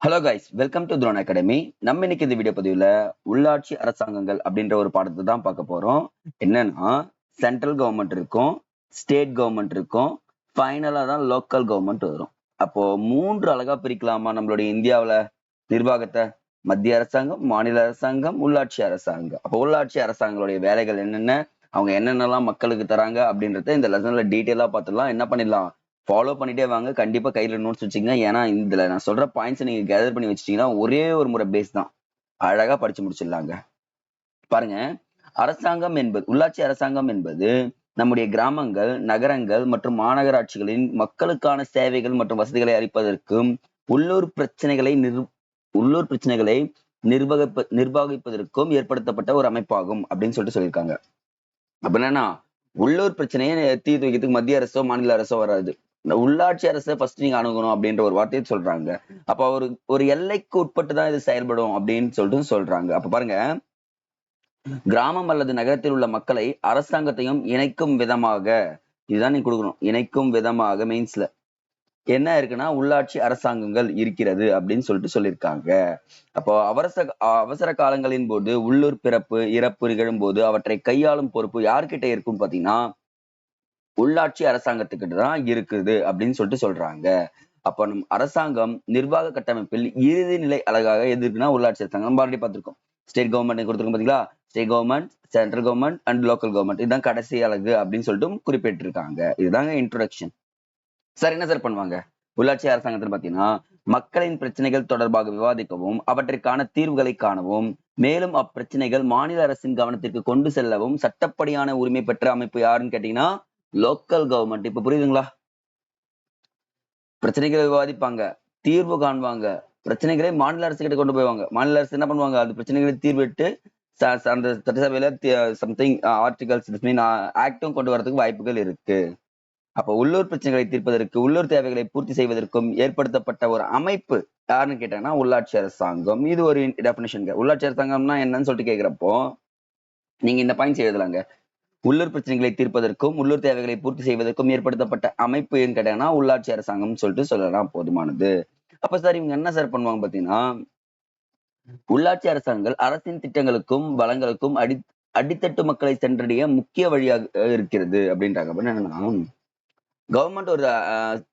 Hello guys, welcome to drone academy. நம்ம இன்னைக்கு இந்த வீடியோ பதிவுல உள்ளாட்சி அரசாங்கங்கள் அப்படின்ற ஒரு பாடத்தை தான் பார்க்க போறோம். என்னன்னா, சென்ட்ரல் கவர்மெண்ட் இருக்கும், ஸ்டேட் கவர்மெண்ட் இருக்கும், ஃபைனலா தான் லோக்கல் கவர்மெண்ட் வரும். அப்போ 3 அழகா பிரிக்கலாமா நம்மளுடைய இந்தியாவுல நிர்வாகத்தை? மத்திய அரசாங்கம், மாநில அரசாங்கம், உள்ளாட்சி அரசாங்கம். அப்போ உள்ளாட்சி அரசாங்கங்களுடைய வேலைகள் என்னென்ன, அவங்க என்னென்னலாம் மக்களுக்கு தராங்க அப்படின்றத இந்த லெசன்ல டீட்டெயிலா பார்த்துடலாம். என்ன பண்ணிடலாம், ஃபாலோ பண்ணிட்டே வாங்க. கண்டிப்பா கையில நோட்ஸ் வச்சுங்க. ஏன்னா இதுல நான் சொல்ற பாயிண்ட்ஸ் நீங்க கேதர் பண்ணி வச்சிட்டீங்கன்னா ஒரே ஒரு முறை பேஸ் தான், அழகா படிச்சு முடிச்சிடலாங்க. பாருங்க, அரசாங்கம் என்பது, உள்ளாட்சி அரசாங்கம் என்பது நம்முடைய கிராமங்கள், நகரங்கள் மற்றும் மாநகராட்சிகளின் மக்களுக்கான சேவைகள் மற்றும் வசதிகளை அளிப்பதற்கும் உள்ளூர் பிரச்சனைகளை நிர்வகிப்பதற்கும் ஏற்படுத்தப்பட்ட ஒரு அமைப்பாகும் அப்படின்னு சொல்லியிருக்காங்க. அப்ப என்னன்னா, உள்ளூர் பிரச்சனையை தீர்த்து வைக்கிறதுக்கு மத்திய அரசோ மாநில அரசோ வராது. உள்ளாட்சி அரசை ஃபர்ஸ்ட் நீங்க அணுகணும் அப்படின்ற ஒரு வார்த்தையை சொல்றாங்க. அப்ப ஒரு எல்லைக்கு உட்பட்டு தான் இது செயல்படும் அப்படின்னு சொல்றாங்க. அப்ப பாருங்க, கிராமம் அல்லது நகரத்தில் உள்ள மக்களை அரசாங்கத்தையும் இணைக்கும் விதமாக, இதுதான் நீங்க கொடுக்கணும், இணைக்கும் விதமாக மெயின்ஸ்ல என்ன இருக்குன்னா உள்ளாட்சி அரசாங்கங்கள் இருக்கிறது அப்படின்னு சொல்லியிருக்காங்க. அப்போ அவசர காலங்களின் போது உள்ளூர் பிறப்பு இறப்பு நிகழும் போது அவற்றை கையாளும் பொறுப்பு யார்கிட்ட இருக்குன்னு பாத்தீங்கன்னா உள்ளாட்சி அரசாங்கத்துக்கிட்ட தான் இருக்குது அப்படின்னு சொல்றாங்க. அப்ப நம் அரசாங்கம் நிர்வாக கட்டமைப்பில் இறுதி நிலை அழகாக எது இருக்குன்னா உள்ளாட்சி அரசாங்கம். நம்ம ஆல்ரெடி பார்த்திருக்கோம். ஸ்டேட் கவர்மெண்ட் கொடுத்துருக்கோம் பாத்தீங்களா, state government, central government and local government, இதுதான் கடைசி அழகு அப்படின்னு சொல்லிட்டு குறிப்பிட்டிருக்காங்க. இதுதாங்க இன்ட்ரோடக்ஷன். சார் என்ன சார் பண்ணுவாங்க உள்ளாட்சி அரசாங்கத்தில் பாத்தீங்கன்னா, மக்களின் பிரச்சனைகள் தொடர்பாக விவாதிக்கவும் அவற்றிற்கான தீர்வுகளை காணவும் மேலும் அப்பிரச்சனைகள் மாநில அரசின் கவனத்திற்கு கொண்டு செல்லவும் சட்டப்படியான உரிமை பெற்ற அமைப்பு யாருன்னு கேட்டீங்கன்னா லோக்கல் கவர்மெண்ட். இப்ப புரியுதுங்களா? பிரச்சனைகளை விவாதிப்பாங்க, தீர்வு காண்பாங்க, பிரச்சனைகளை மாநில அரசு கிட்ட கொண்டு போவாங்க. மாநில அரசு என்ன பண்ணுவாங்க, அந்த பிரச்சனைகளை தீர்விட்டு அந்த சட்டசபையில சம்திங் ஆர்டிகல்ஸ் ஆக்டும் கொண்டு வரதுக்கு வாய்ப்புகள் இருக்கு. அப்ப உள்ளூர் பிரச்சனைகளை தீர்ப்பதற்கு உள்ளூர் தேவைகளை பூர்த்தி செய்வதற்கும் ஏற்படுத்தப்பட்ட ஒரு அமைப்பு யாருன்னு கேட்டாங்கன்னா உள்ளாட்சி அரசாங்கம். இது ஒரு டெபினிஷன். உள்ளாட்சி அரசாங்கம்னா என்னன்னு சொல்லிட்டு கேக்குறப்போ நீங்க இந்த பாயிண்ட்ஸ் எழுதலாங்க. உள்ளூர் பிரச்சனைகளை தீர்ப்பதற்கும் உள்ளூர் தேவைகளை பூர்த்தி செய்வதற்கும் ஏற்படுத்தப்பட்ட அமைப்பு கேட்டாங்கன்னா உள்ளாட்சி அரசாங்கம் சொல்லலாம், போதுமானது. அப்ப சார் இவங்க என்ன சார் பண்ணுவாங்க பாத்தீங்கன்னா, உள்ளாட்சி அரசாங்கங்கள் அரசின் திட்டங்களுக்கும் வளங்களுக்கும் அடித்தட்டு மக்களை சென்றடைய முக்கிய வழியாக இருக்கிறது அப்படின்றாங்க. என்னன்னா, கவர்மெண்ட் ஒரு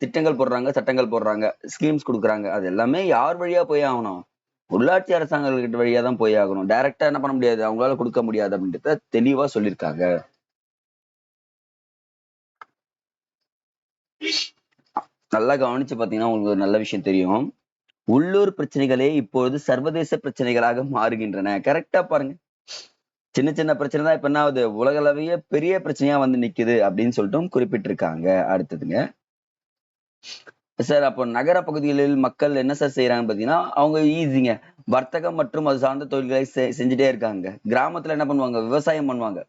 திட்டங்கள் போடுறாங்க, சட்டங்கள் போடுறாங்க, ஸ்கீம்ஸ் கொடுக்குறாங்க, அது எல்லாமே யார் வழியா போய் ஆகணும், உள்ளாட்சி அரசாங்கங்கள் வழியா தான் போய் ஆகணும். டைரக்டா என்ன பண்ண முடியாது, அவங்களால கொடுக்க முடியாது அப்படின்றத தெளிவா சொல்லியிருக்காங்க. நல்லா கவனிச்சு பாத்தீங்கன்னா உங்களுக்கு ஒரு நல்ல விஷயம் தெரியும். உள்ளூர் பிரச்சனைகளே இப்பொழுது சர்வதேச பிரச்சனைகளாக மாறுகின்றன. கரெக்டா பாருங்க, சின்ன சின்ன பிரச்சனை தான் இப்ப என்ன ஆகுது, உலகளவிய பெரிய பிரச்சனையா வந்து நிக்குது அப்படின்னு சொல்லிட்டு குறிப்பிட்டிருக்காங்க. அடுத்ததுங்க சார், அப்போ நகர பகுதிகளில் மக்கள் என்ன சார் செய்யறாங்கன்னு பாத்தீங்கன்னா, அவங்க ஈஸிங்க, வர்த்தகம் மற்றும் அது சார்ந்த தொழில்களை செஞ்சுட்டே இருக்காங்க. கிராமத்துல என்ன பண்ணுவாங்க, விவசாயம் பண்ணுவாங்க.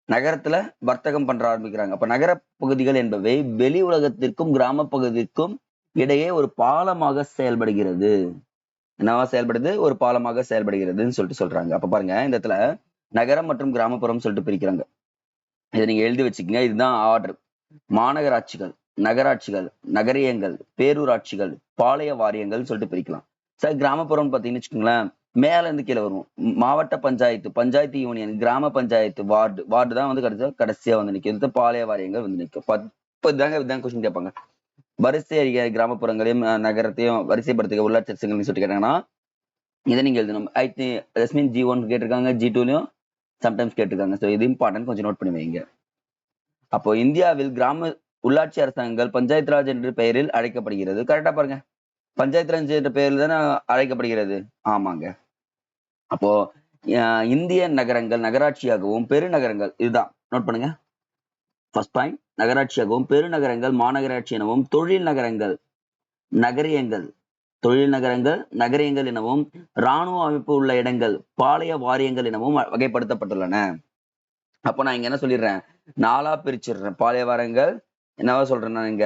நகரத்துல வர்த்தகம் பண்ற ஆரம்பிக்கிறாங்க. அப்ப நகர பகுதிகள் என்பவை வெளி உலகத்திற்கும் கிராம பகுதிக்கும் இடையே ஒரு பாலமாக செயல்படுகிறது. என்னவா செயல்படுது, ஒரு பாலமாக செயல்படுகிறதுன்னு சொல்றாங்க. அப்ப பாருங்க, இந்த இடத்துல நகரம் மற்றும் கிராமப்புறம் சொல்லிட்டு பிரிக்கிறாங்க. இதை நீங்க எழுதி வச்சுக்கோங்க. இதுதான் ஆர்டர். மாநகராட்சிகள், நகராட்சிகள், நகரியங்கள், பேரூராட்சிகள், பாளைய வாரியங்கள் சொல்லிட்டு பிரிக்கலாம். சார் கிராமப்புறம் பாத்தீங்கன்னு வச்சுக்கோங்களேன், மேல இருந்து கீழே வரும். மாவட்ட பஞ்சாயத்து, பஞ்சாயத்து யூனியன், கிராம பஞ்சாயத்து, வார்டு தான் வந்து கடைசியா வந்து நிற்கும். பாளைய வாரியங்கள் வந்து நிற்கும். இதாங்க கொஸ்டின் கேட்பாங்க. வரிசை அறிக்கை கிராமப்புறங்களையும் நகரத்தையும் வரிசைப்படுத்துக உள்ளாட்சி அரசுகள்னு சொல்லிட்டு கேட்டாங்கன்னா இதை நீங்க எழுதணும். G1 கேட்டிருக்காங்க, G2லயும் சம்டைம்ஸ் கேட்டிருக்காங்க. ஸோ இது இம்பார்ட்டன்ட், கொஞ்சம் நோட் பண்ணி வைங்க. அப்போ இந்தியாவில் கிராம உள்ளாட்சி அரசாங்கங்கள் பஞ்சாயத்து ராஜ் என்ற பெயரில் அழைக்கப்படுகிறது. கரெக்டா பாருங்க, பஞ்சாயத்து ராஜ் என்ற பெயரில் தானே அழைக்கப்படுகிறது. ஆமாங்க. அப்போ இந்திய நகரங்கள் நகராட்சியாகவும் பெருநகரங்கள், இதுதான் நோட் பண்ணுங்க. ஃபர்ஸ்ட் பாயிண்ட், நகராட்சியாகவும் பெருநகரங்கள் மாநகராட்சி எனவும் தொழில் நகரங்கள் நகரியங்கள், தொழில் நகரங்கள் நகரியங்கள் எனவும் இராணுவ அமைப்பு உள்ள இடங்கள் பாளைய வாரியங்கள் எனவும் வகைப்படுத்தப்பட்டுள்ளன. அப்ப நான் இங்க என்ன சொல்லிடுறேன், 4ஆ பிரிச்சிடுறேன். பாளைய வாரியங்கள் என்னவா சொல்றேன்னா, இங்க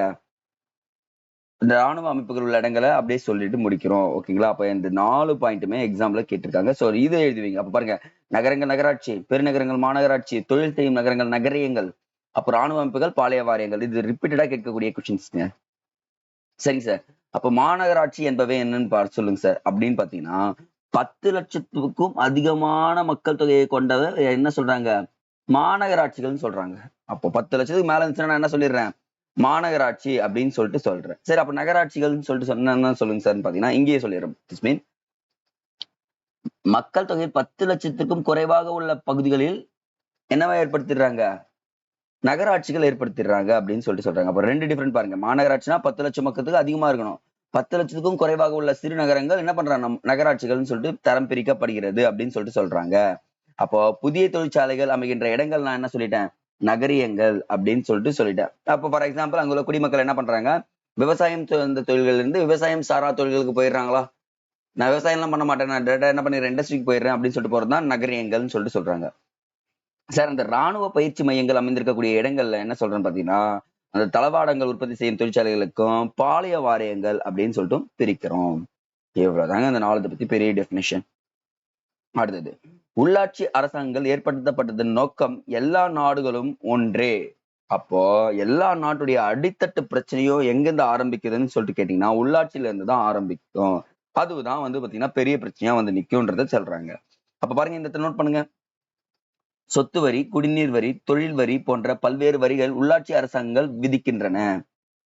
இந்த ராணுவ அமைப்புகள் உள்ள இடங்களை அப்படியே சொல்லிட்டு முடிக்கிறோம். ஓகேங்களா? அப்ப இந்த 4 பாயிண்ட்டுமே எக்ஸாம்ல கேட்டிருக்காங்க. ஸோ இதை எழுதுவீங்க. அப்ப பாருங்க, நகரங்கள் நகராட்சி, பெருநகரங்கள் மாநகராட்சி, தொழில் செய்யும் நகரங்கள் நகரியங்கள், அப்ப ராணுவ அமைப்புகள் பாளைய வாரியங்கள். இது ரிப்பீட்டடா கேட்கக்கூடிய கொஸ்டின்ஸ்ங்க. சரிங்க சார். அப்ப மாநகராட்சி என்பவை என்னன்னு சொல்லுங்க சார் அப்படின்னு பாத்தீங்கன்னா 10 லட்சத்துக்கும் அதிகமான மக்கள் தொகையை கொண்டதை என்ன சொல்றாங்க, மாநகராட்சிகள்னு சொல்றாங்க. அப்போ 10 லட்சத்துக்கு மேல இருந்துச்சுன்னா நான் என்ன சொல்லிடுறேன், மாநகராட்சி அப்படின்னு சொல்லிட்டு சொல்றேன். சரி, அப்ப நகராட்சிகள்னு சொல்லிட்டு சொன்னா சொல்லுங்க சார் பாத்தீங்கன்னா இங்கேயே சொல்லிடுறேன். திஸ் மீன் மக்கள் தொகை 10 லட்சத்துக்கும் குறைவாக உள்ள பகுதிகளில் என்னவா ஏற்படுத்திடுறாங்க, நகராட்சிகள் ஏற்படுத்திடுறாங்க அப்படின்னு சொல்லிட்டு சொல்றாங்க. அப்ப 2 டிஃபரெண்ட் பாருங்க. மாநகராட்சினா 10 லட்சம் மக்களுக்கு அதிகமா இருக்கணும். 10 லட்சத்துக்கும் குறைவாக உள்ள சிறு நகரங்கள் என்ன பண்றாங்க, நகராட்சிகள்னு சொல்லிட்டு தரம் பிரிக்கப்படுகிறது அப்படின்னு சொல்லிட்டு சொல்றாங்க. அப்போ புதிய தொழிற்சாலைகள் அமைகின்ற இடங்கள் நான் என்ன சொல்லிட்டேன், நகரியங்கள் அப்படின்னு சொல்லிட்டு சொல்லிட்டேன். அப்போ ஃபார் எக்ஸாம்பிள் அங்குள்ள குடிமக்கள் என்ன பண்றாங்க, விவசாயம் சார்ந்த தொழில்கள் இருந்து விவசாயம் சாரா தொழில்களுக்கு போயிடுறாங்களா, நான் விவசாயம் எல்லாம் பண்ண மாட்டேன், நான் டேரக்டா என்ன பண்ணிடுறேன், இண்டஸ்ட்ரிக்கு போயிடுறேன் அப்படின்னு சொல்லிட்டு போறதுதான் நகரியங்கள்னு சொல்லிட்டு சொல்றாங்க. சார், அந்த ராணுவ பயிற்சி மையங்கள் அமைந்திருக்கக்கூடிய இடங்கள்ல என்ன சொல்றேன்னு பாத்தீங்கன்னா, அந்த தளவாடங்கள் உற்பத்தி செய்யும் தொழிற்சாலைகளுக்கும் பாளைய வாரியங்கள் அப்படின்னு சொல்லிட்டு பிரிக்கிறோம். இவ்வளவுதாங்க அந்த 4 பத்தி பெரிய டெபினிஷன். அடுத்தது, உள்ளாட்சி அரசாங்கங்கள் ஏற்படுத்தப்பட்டதன் நோக்கம் எல்லா நாடுகளும் ஒன்றே. அப்போ எல்லா நாட்டுடைய அடித்தட்டு பிரச்சனையும் எங்கிருந்து ஆரம்பிக்குதுன்னு சொல்லிட்டு கேட்டீங்கன்னா உள்ளாட்சியில இருந்து தான் ஆரம்பிக்கும். அதுதான் பாத்தீங்கன்னா பெரிய பிரச்சனையா நிக்கும்ன்றத சொல்றாங்க. அப்ப பாருங்க, இந்த நோட் பண்ணுங்க. சொத்து வரி, குடிநீர் வரி, தொழில் வரி போன்ற பல்வேறு வரிகள் உள்ளாட்சி அரசாங்கங்கள் விதிக்கின்றன.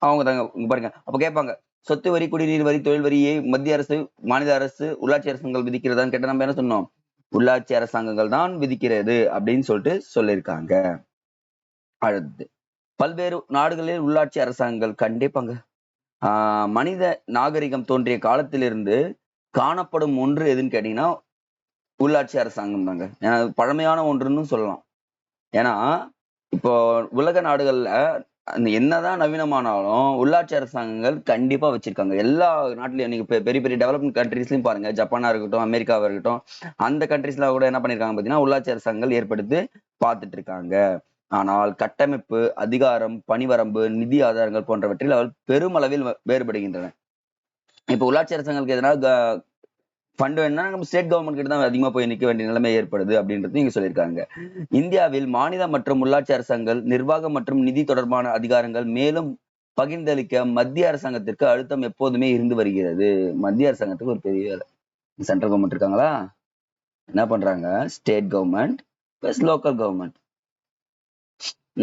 அவங்க தாங்க பாருங்க. அப்ப கேட்பாங்க, சொத்து வரி, குடிநீர் வரி, தொழில் வரியை மத்திய அரசு, மாநில அரசு, உள்ளாட்சி அரசாங்கங்கள் விதிக்கிறதான்னு கேட்டா நம்ம என்ன சொன்னோம், உள்ளாட்சி அரசாங்கங்கள் தான் விதிக்கிறது அப்படின்னு சொல்லிட்டு சொல்லியிருக்காங்க. அடுத்து, பல்வேறு நாடுகளில் உள்ளாட்சி அரசாங்கங்கள் கண்டிப்பாங்க மனித நாகரிகம் தோன்றிய காலத்திலிருந்து காணப்படும் ஒன்று எதுன்னு கேட்டீங்கன்னா உள்ளாட்சி அரசாங்கம் தாங்க. ஏன்னா பழமையான ஒன்றுன்னு சொல்லலாம். ஏன்னா இப்போ உலக நாடுகள்ல என்னதான் நவீனமானாலும் உள்ளாட்சி அரசாங்கங்கள் கண்டிப்பா வச்சிருக்காங்க. எல்லா நாட்டிலயும் நீங்க பெரிய பெரிய டெவலப்மெண்ட் கண்ட்ரீஸ்லயும் பாருங்க, ஜப்பானா இருக்கட்டும், அமெரிக்காவா இருக்கட்டும், அந்த கண்ட்ரீஸ்ல கூட என்ன பண்ணிருக்காங்க பாத்தீங்கன்னா உள்ளாட்சி அரசாங்கங்கள் ஏற்படுத்தி பார்த்துட்டு இருக்காங்க. ஆனால் கட்டமைப்பு, அதிகாரம், பணிவரம்பு, நிதி ஆதாரங்கள் போன்றவற்றில் அவர்கள் பெருமளவில் வேறுபடுகின்றன. இப்ப உள்ளாட்சி அரசாங்கங்களுக்கு எதனா ஃபண்ட் வேணும்னா நம்ம ஸ்டேட் கவர்மெண்ட் கிட்ட தான் அதிகமா போய் நிக்க வேண்டிய நிலைமை ஏற்படுது அப்படின்றது இங்க சொல்லியிருக்காங்க. இந்தியாவில் மாநில மற்றும் உள்ளாட்சி அரசாங்கங்கள் நிர்வாகம் மற்றும் நிதி தொடர்பான அதிகாரங்கள் மேலும் பகிர்ந்தளிக்க மத்திய அரசாங்கத்திற்கு அழுத்தம் எப்போதுமே இருந்து வருகிறது. மத்திய அரசாங்கத்துக்கு ஒரு பெரிய சென்ட்ரல் கவர்மெண்ட் இருக்காங்களா, என்ன பண்றாங்க, state government plus local government.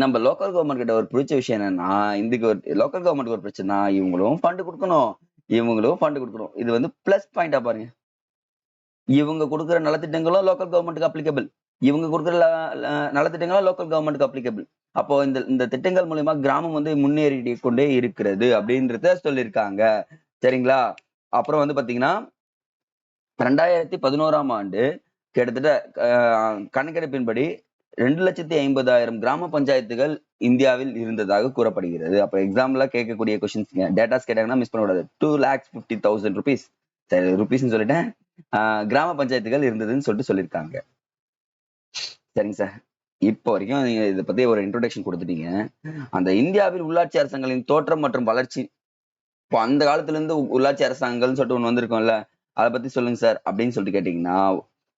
நம்ம லோக்கல் கவர்மெண்ட் கிட்ட ஒரு பிடிச்ச விஷயம் என்னன்னா, இதுக்கு ஒரு லோக்கல் கவர்மெண்ட் ஒரு பிரச்சனை, இவங்களும் ஃபண்ட் கொடுக்கணும், இவங்களும் ஃபண்ட் கொடுக்கணும். இது பிளஸ் பாயிண்டா பாருங்க. இவங்க கொடுக்குற நலத்திட்டங்களும் லோக்கல் கவர்மெண்ட்டுக்கு அப்ளிகபிள், இவங்க கொடுக்குற நலத்திட்டங்களும் லோக்கல் கவர்மெண்ட்டுக்கு அப்ளிகபிள். அப்போ இந்த இந்த திட்டங்கள் மூலியமா கிராமம் முன்னேறி கொண்டே இருக்கிறது அப்படின்றத சொல்லியிருக்காங்க. சரிங்களா. அப்புறம் பாத்தீங்கன்னா 2011ஆம் ஆண்டு கிட்டத்தட்ட கணக்கெடுப்பின்படி 2,50,000 கிராம பஞ்சாயத்துகள் இந்தியாவில் இருந்ததாக கூறப்படுகிறது. அப்ப எக்ஸாம்ல கேட்கக்கூடிய கொஸ்டின்ஸ் டேட்டாஸ் கேட்டாங்கன்னா மிஸ் பண்ணக்கூடாது. 2,50,000 rupees, சரி ருபீஸ்ன்னு சொல்லிட்டேன், கிராம பஞ்சாயத்துகள் இருந்ததுன்னு சொல்லிட்டு சொல்லியிருக்காங்க. சரிங்க சார், இப்போ வரைக்கும் நீங்க இதை பத்தி ஒரு இன்ட்ரோடக்ஷன் கொடுத்துட்டீங்க. அந்த இந்தியாவில் உள்ளாட்சி அரசாங்கங்களின் தோற்றம் மற்றும் வளர்ச்சி, இப்போ அந்த காலத்துல இருந்து உள்ளாட்சி அரசாங்கங்கள்னு சொல்லிட்டு ஒண்ணு வந்திருக்கும்ல, அதை பத்தி சொல்லுங்க சார் அப்படின்னு சொல்லிட்டு கேட்டீங்கன்னா,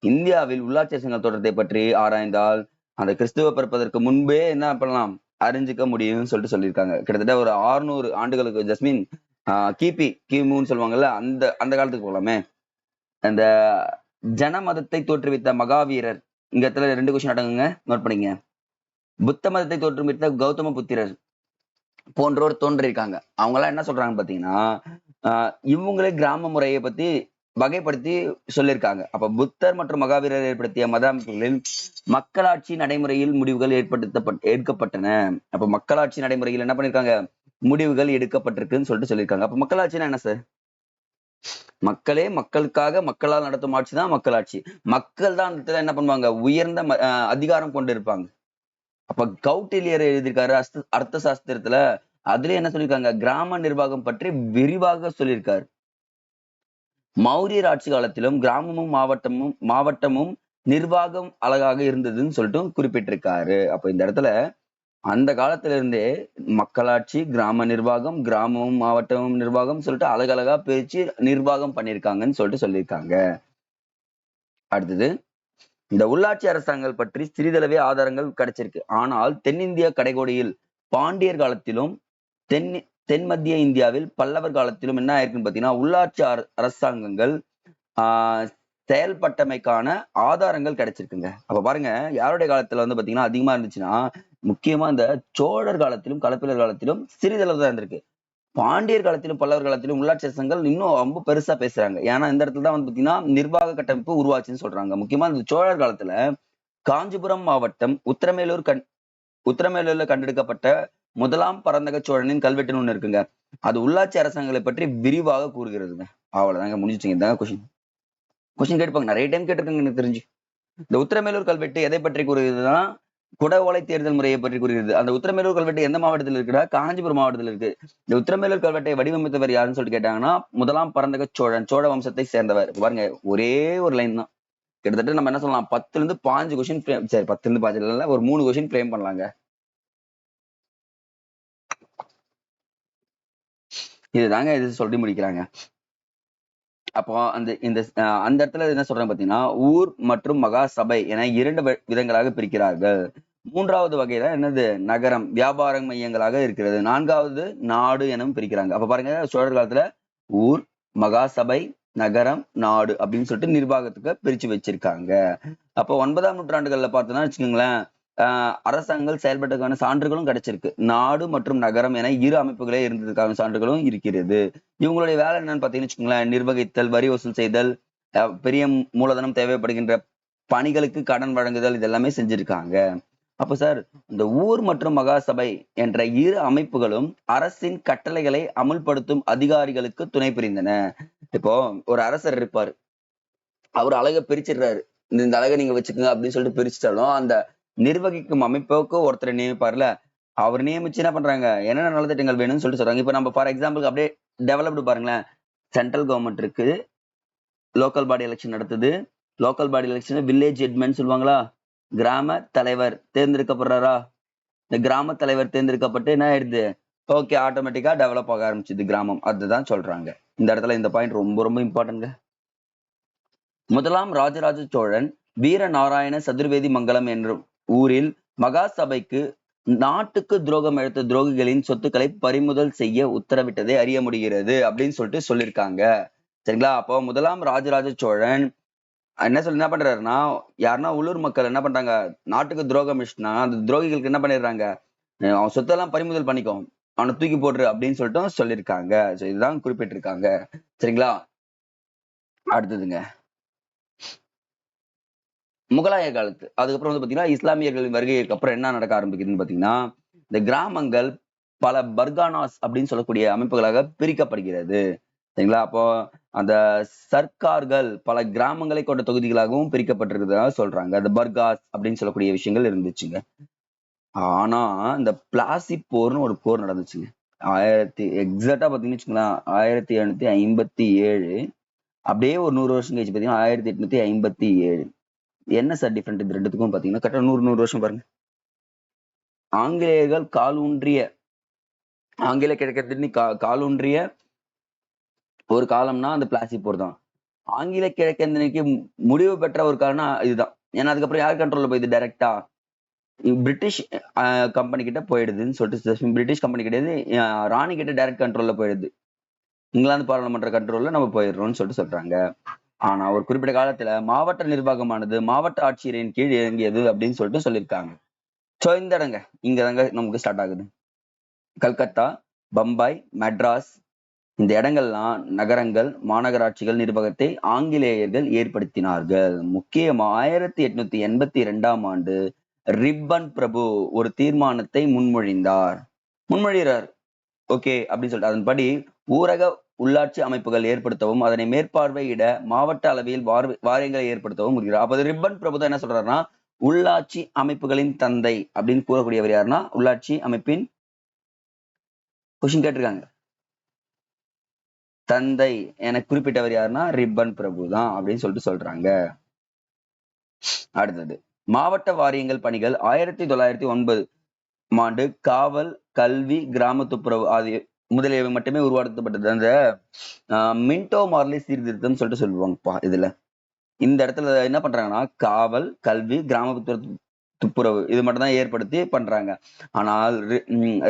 இந்தியாவில் உள்ளாட்சி அரசாங்க தோற்றத்தை பற்றி ஆராய்ந்தால் அந்த கிறிஸ்துவ பிறப்பதற்கு முன்பே என்ன பண்ணலாம், அறிஞ்சிக்க முடியும்னு சொல்லிட்டு சொல்லியிருக்காங்க. கிட்டத்தட்ட ஒரு 600 ஆண்டுகளுக்கு, ஜஸ்மின் கிமுன்னு சொல்லுவாங்கல்ல, அந்த அந்த காலத்துக்கு போகலாமே. அந்த ஜன மதத்தை தோற்றுவித்த மகாவீரர், இங்க இடத்துல 2 கொஸ்டின் அடங்குங்க, நோட் பண்ணிங்க. புத்த மதத்தை தோற்றுவித்த கௌதம புத்திரர் போன்றோர் தோன்றியிருக்காங்க. அவங்க எல்லாம் என்ன சொல்றாங்க பாத்தீங்கன்னா, இவங்களே கிராம முறையை பத்தி வகைப்படுத்தி சொல்லியிருக்காங்க. அப்ப புத்தர் மற்றும் மகாவீரர் ஏற்படுத்திய மத அமைப்புகளில் மக்களாட்சி நடைமுறையில் முடிவுகள் எடுக்கப்பட்டன. அப்ப மக்களாட்சி நடைமுறையில் என்ன பண்ணிருக்காங்க, முடிவுகள் எடுக்கப்பட்டிருக்குன்னு சொல்லிட்டு சொல்லியிருக்காங்க. அப்ப மக்களாட்சினா என்ன சார், மக்களே மக்களுக்காக மக்களால் நடத்தும் ஆட்சி தான் மக்களாட்சி. மக்கள் தான் அந்த என்ன பண்ணுவாங்க, உயர்ந்த அதிகாரம் கொண்டு இருப்பாங்க. அப்ப கௌட்டில்யர் எழுதியிருக்காரு அர்த்த சாஸ்திரத்துல, அதுல என்ன சொல்லியிருக்காங்க, கிராம நிர்வாகம் பற்றி விரிவாக சொல்லியிருக்காரு. மௌரியர் ஆட்சி காலத்திலும் கிராமமும் மாவட்டமும் நிர்வாகம் அழகாக இருந்ததுன்னு சொல்லிட்டு குறிப்பிட்டிருக்காரு. அப்ப இந்த இடத்துல அந்த காலத்துல இருந்தே மக்களாட்சி, கிராம நிர்வாகம், கிராமமும் மாவட்டமும் நிர்வாகம் சொல்லிட்டு அழகழகா பிரிச்சு நிர்வாகம் பண்ணிருக்காங்கன்னு சொல்லிட்டு சொல்லியிருக்காங்க. அடுத்தது, இந்த உள்ளாட்சி அரசாங்கங்கள் பற்றி சிறிதளவே ஆதாரங்கள் கிடைச்சிருக்கு. ஆனால் தென்னிந்திய கடைகோடியில் பாண்டியர் காலத்திலும் தென்மத்திய இந்தியாவில் பல்லவர் காலத்திலும் என்ன ஆயிருக்குன்னு பாத்தீங்கன்னா உள்ளாட்சி அரசாங்கங்கள் ஆஹ் செயல்பட்டமைக்கான ஆதாரங்கள் கிடைச்சிருக்குங்க. அப்ப பாருங்க, யாருடைய காலத்துல வந்து பாத்தீங்கன்னா அதிகமா இருந்துச்சுன்னா முக்கியமா இந்த சோழர் காலத்திலும் களப்பிலர் காலத்திலும் சிறிதளவு தான் இருந்திருக்கு. பாண்டியர் காலத்திலும் பல்லவர் காலத்திலும் உள்ளாட்சி அரசங்கள் இன்னும் ரொம்ப பெருசா பேசுறாங்க. ஏன்னா இந்த இடத்துல தான் வந்து பாத்தீங்கன்னா நிர்வாக கட்டமைப்பு உருவாச்சுன்னு சொல்றாங்க. முக்கியமா இந்த சோழர் காலத்துல காஞ்சிபுரம் மாவட்டம் உத்தரமேலூர்ல கண்டெடுக்கப்பட்ட முதலாம் பரந்தக சோழனின் கல்வெட்டுன்னு ஒண்ணு இருக்குங்க. அது உள்ளாட்சி அரசாங்கங்களை பற்றி விரிவாக கூறுகிறதுங்க. அவ்வளவுதாங்க, முடிஞ்சுச்சுங்க. இதாங்க கொஸ்டின் கேட்பாங்க, நிறைய டைம் கேட்டிருக்காங்க எனக்கு தெரிஞ்சு. இந்த உத்தரமேலூர் கல்வெட்டு எதை பற்றி கூறுகிறதுனா குட ஓலை தேர்தல் முறையை பற்றி கூறுகிறது. அந்த உத்தரமேலூர் கல்வெட்டு எந்த மாவட்டத்தில் இருக்குன்னா காஞ்சிபுரம் மாவட்டத்தில் இருக்கு. இந்த உத்தரமேலூர் கல்வெட்டை வடிவமைத்தவர் யாருன்னு சொல்லிட்டு கேட்டாங்கன்னா முதலாம் பரந்தக சோழன், சோழ வம்சத்தை சேர்ந்தவர். பாருங்க, ஒரே ஒரு லைன் தான். கிட்டத்தட்ட நம்ம என்ன சொல்லலாம், 10ல இருந்து 5 கொஸ்டின் ஃப்ரேம், சரி 10ல இருந்து 5 இல்ல, ஒரு 3 கொஸ்டின் ஃப்ரேம் பண்ணலாங்க. இதுதாங்க இது சொல்லி முடிக்கிறாங்க. அப்போ அந்த இடத்துல என்ன சொல்றாங்க பாத்தீங்கன்னா, ஊர் மற்றும் மகா சபை என 2 விதங்களாக பிரிக்கிறார்கள். 3வது வகைதான் என்னது, நகரம், வியாபார மையங்களாக இருக்கிறது. 4வது நாடு எனவும் பிரிக்கிறாங்க. அப்ப பாருங்க, சோழர் காலத்துல ஊர், மகா சபை, நகரம், நாடு அப்படின்னு சொல்லிட்டு நிர்வாகத்துக்கு பிரிச்சு வச்சிருக்காங்க. அப்போ 9ஆம் நூற்றாண்டுகள்ல பார்த்தோம்னா வச்சுக்கோங்களேன், அரசாங்கங்கள் செயல்பட்டதுக்கான சான்றுகளும் கிடைச்சிருக்கு. நாடு மற்றும் நகரம் என 2 அமைப்புகளே இருந்ததுக்கான சான்றுகளும் இருக்கிறது. இவங்களுடைய வேலை என்னன்னு பாத்தீங்கன்னு வச்சுக்கோங்களேன், நிர்வகித்தல், வரி வசூல் செய்தல், பெரிய மூலதனம் தேவைப்படுகின்ற பணிகளுக்கு கடன் வழங்குதல், இதெல்லாமே செஞ்சிருக்காங்க. அப்ப சார், இந்த ஊர் மற்றும் மகாசபை என்ற 2 அமைப்புகளும் அரசின் கட்டளைகளை அமுல்படுத்தும் அதிகாரிகளுக்கு துணை புரிந்தன. இப்போ ஒரு அரசர் இருப்பாரு, அவர் அழகை பிரிச்சிடுறாரு, இந்த அழகை நீங்க வச்சுக்கோங்க அப்படின்னு சொல்லிட்டு பிரிச்சுட்டாலும் அந்த நிர்வகிக்கும் அமைப்புக்கு ஒருத்தரை நியமிப்பார்ல, அவர் நியமிச்சு என்ன பண்றாங்க, என்னென்ன நலத்திட்டங்கள் வேணும்னு சொல்லிட்டு சொல்றாங்க. இப்ப நம்ம ஃபார் எக்ஸாம்பிள் அப்படியே டெவலப்டு பாருங்களேன், சென்ட்ரல் கவர்மெண்ட் இருக்கு, லோக்கல் பாடி எலெக்ஷன் நடத்துது. Local body election village headman சொல்லுவாங்களா, கிராம தலைவர் தேர்ந்தெடுக்கப்படுறாரா, இந்த கிராம தலைவர் தேர்ந்தெடுக்கப்பட்டு என்ன ஆயிடுது, ஓகே, ஆட்டோமேட்டிக்கா டெவலப் ஆக ஆரம்பிச்சுது கிராமம். அதுதான் சொல்றாங்க. இந்த இடத்துல இந்த பாயிண்ட் ரொம்ப ரொம்ப இம்பார்ட்டன்ட்ங்க. முதலாம் ராஜராஜ சோழன் வீரநாராயண சதுர்வேதி மங்கலம் என்ற ஊரில் மகா சபைக்கு நாட்டுக்கு துரோகம் இழைத்த துரோகிகளின் சொத்துக்களை பறிமுதல் செய்ய உத்தரவிட்டதை அறிய முடிகிறது அப்படின்னு சொல்லிட்டு சொல்லியிருக்காங்க. சரிங்களா? அப்போ முதலாம் ராஜராஜ சோழன் என்ன பண்றாருன்னா, யாருன்னா உள்ளூர் மக்கள் என்ன பண்றாங்க, நாட்டுக்கு துரோகம் அந்த துரோகிகளுக்கு என்ன பண்ணிடுறாங்க, அவன் சொத்தெல்லாம் பறிமுதல் பண்ணிக்கோ, அவனை தூக்கி போட்டுரு அப்படின்னு சொல்லிட்டு சொல்லியிருக்காங்க. இதுதான் குறிப்பிட்டிருக்காங்க. சரிங்களா? அடுத்ததுங்க, முகலாய காலத்து அதுக்கப்புறம் வந்து பாத்தீங்கன்னா இஸ்லாமியர்களின் வருகைக்கு அப்புறம் என்ன நடக்க ஆரம்பிக்குதுன்னு பாத்தீங்கன்னா, இந்த கிராமங்கள் பல பர்கானாஸ் அப்படின்னு சொல்லக்கூடிய அமைப்புகளாக பிரிக்கப்படுகிறது. சரிங்களா? அப்போ அந்த சர்க்கார்கள் பல கிராமங்களை கொண்ட தொகுதிகளாகவும் பிரிக்கப்பட்டிருக்கிறதா சொல்றாங்க. அந்த பர்காஸ் அப்படின்னு சொல்லக்கூடிய விஷயங்கள் இருந்துச்சுங்க. ஆனா இந்த பிளாசி போர்னு ஒரு போர் நடந்துச்சுங்க. எக்ஸாக்டா பாத்தீங்கன்னு வச்சுங்களேன், 1757. அப்படியே ஒரு 100 வருஷம் கழிச்சு பாத்தீங்கன்னா 1857. என்ன சார் டிஃபரெண்ட் இந்த ரெண்டுத்துக்கும் பாத்தீங்கன்னா, கரெக்டா 100 வருஷம் பாருங்க. ஆங்கிலேயர்கள் ஆங்கில கிழக்கத்தின் காலூன்றிய ஒரு காலம்னா அந்த பிளாசி போர் தான். ஆங்கில கிழக்கத்தினைக்கு முடிவு பெற்ற ஒரு காரணம் இதுதான். ஏன்னா அதுக்கப்புறம் யார் கண்ட்ரோல்ல போயிடுது, டைரக்டா பிரிட்டிஷ் கம்பெனி கிட்ட போயிடுதுன்னு சொல்லிட்டு, பிரிட்டிஷ் கம்பெனி கிடையாது, ராணி கிட்ட டைரக்ட் கண்ட்ரோல்ல போயிடுது. இங்கிலாந்து பாராளுமன்ற கண்ட்ரோல்ல நம்ம போயிடுறோம்னு சொல்லிட்டு சொல்றாங்க. ஆனா ஒரு குறிப்பிட்ட காலத்துல மாவட்ட நிர்வாகமானது மாவட்ட ஆட்சியரின் கீழ் இயங்கியது அப்படின்னு சொல்லிட்டு சொல்லியிருக்காங்க. சோ இந்த இடங்க இங்கதாங்க நமக்கு ஸ்டார்ட் ஆகுது. கல்கத்தா, பம்பாய், மெட்ராஸ், இந்த இடங்கள்லாம் நகரங்கள், மாநகராட்சிகள் நிர்வாகத்தை ஆங்கிலேயர்கள் ஏற்படுத்தினார்கள். முக்கியமா 1882ஆம் ஆண்டு ரிப்பன் பிரபு ஒரு தீர்மானத்தை முன்மொழிகிறார். ஓகே அப்படின்னு சொல்லிட்டு அதன்படி ஊரக உள்ளாட்சி அமைப்புகள் ஏற்படுத்தவும் அதனை மேற்பார்வையிட மாவட்ட அளவில் வாரியங்களை ஏற்படுத்தவும் முடிகிறார். அப்ப ரிப்பன் பிரபு தான் என்ன சொல்றாருன்னா, உள்ளாட்சி அமைப்புகளின் தந்தை அப்படின்னு கூறக்கூடியவர் யாருன்னா, உள்ளாட்சி அமைப்பின் கொஸ்டின் கேட்டிருக்காங்க, தந்தை என குறிப்பிட்டவர் யாருன்னா ரிப்பன் பிரபு தான் அப்படின்னு சொல்லிட்டு சொல்றாங்க. அடுத்தது மாவட்ட வாரியங்கள் பணிகள் 1909 ஆண்டு காவல், கல்வி, கிராம துப்புரவு ஆகிய முதலியவை மட்டுமே உருவாக்கப்பட்டது. அந்த மின்டோ மார்லி சீர்திருத்தம் சொல்லிட்டு சொல்லுவாங்கப்பா. இதுல இந்த இடத்துல என்ன பண்றாங்கன்னா, காவல், கல்வி, கிராம துப்புரவு இது மட்டும் தான் ஏற்படுத்தி பண்றாங்க. ஆனால்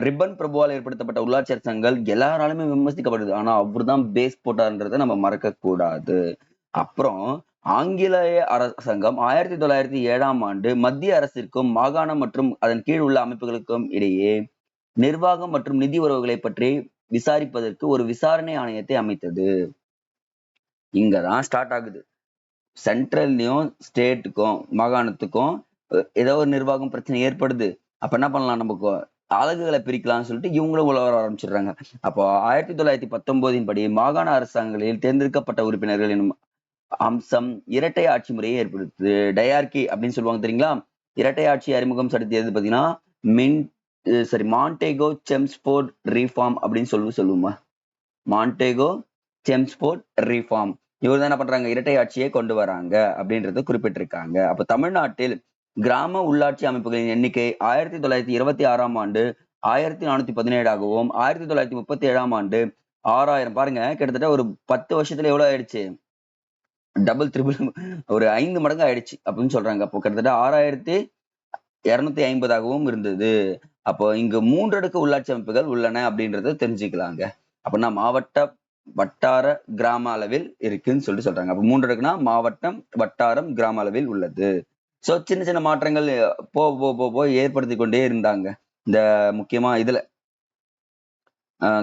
ரிப்பன் பிரபுவால் ஏற்படுத்தப்பட்ட உள்ளாட்சி அரசாங்கங்கள் எல்லாராலுமே விமர்சிக்கப்படுது. ஆனா அவர்தான் பேஸ் போட்டார்ன்றதை நம்ம மறக்க கூடாது. அப்புறம் ஆங்கிலேய அரசாங்கம் 1907ஆம் ஆண்டு மத்திய அரசிற்கும் மாகாணம் மற்றும் அதன் கீழ் உள்ள அமைப்புகளுக்கும் இடையே நிர்வாகம் மற்றும் நிதி உறவுகளை பற்றி விசாரிப்பதற்கு ஒரு விசாரணை ஆணையத்தை அமைத்தது. இங்கதான் ஸ்டார்ட் ஆகுது. சென்ட்ரல்லையும் ஸ்டேட்டுக்கும் மாகாணத்துக்கும் ஏதோ ஒரு நிர்வாகம் பிரச்சனை ஏற்படுது. அப்ப என்ன பண்ணலாம், நமக்கு அலகுகளை பிரிக்கலாம்னு சொல்லிட்டு இவங்களும் உலக ஆரம்பிச்சிடுறாங்க. அப்போ 1919 படி மாகாண அரசாங்கங்களில் தேர்ந்தெடுக்கப்பட்ட உறுப்பினர்கள் எனும் அம்சம் இரட்டை ஆட்சி முறையை ஏற்படுத்துது. டயார்கி அப்படின்னு சொல்லுவாங்க தெரியுங்களா. இரட்டை ஆட்சி அறிமுகம் செலுத்தியது பாத்தீங்கன்னா மாண்டேகோ செம்ஸ்போர்ட் ரீஃபார்ம் அப்படின்னு சொல்லுவோமா. மாண்டேகோ செம்ஸ்போர்ட் ரீஃபார்ம் இவர் தான் என்ன பண்றாங்க, இரட்டை ஆட்சியை கொண்டு வராங்க அப்படின்றத குறிப்பிட்டிருக்காங்க. அப்ப தமிழ்நாட்டில் கிராம உள்ளாட்சி அமைப்புகளின் எண்ணிக்கை 1926ஆம் ஆண்டு 1417ஆகவும் 1937ஆம் ஆண்டு 6000. பாருங்க, கிட்டத்தட்ட ஒரு 10 வருஷத்துல எவ்வளவு ஆயிடுச்சு, டபுள் ட்ரிபிள், ஒரு 5 மடங்கு ஆயிடுச்சு அப்படின்னு சொல்றாங்க. அப்போ கிட்டத்தட்ட 6250ஆகவும் இருந்தது. அப்போ இங்கு 3 அடுக்கு உள்ளாட்சி அமைப்புகள் உள்ளன அப்படின்றத தெரிஞ்சுக்கலாங்க. அப்படின்னா மாவட்ட, வட்டார, கிராம அளவில் இருக்குன்னு சொல்றாங்க. அப்ப 3 அடுக்குனா மாவட்டம், வட்டாரம், கிராம அளவில் உள்ளது. சோ சின்ன சின்ன மாற்றங்கள் போ ஏற்படுத்தி கொண்டே இருந்தாங்க இந்த முக்கியமா இதுல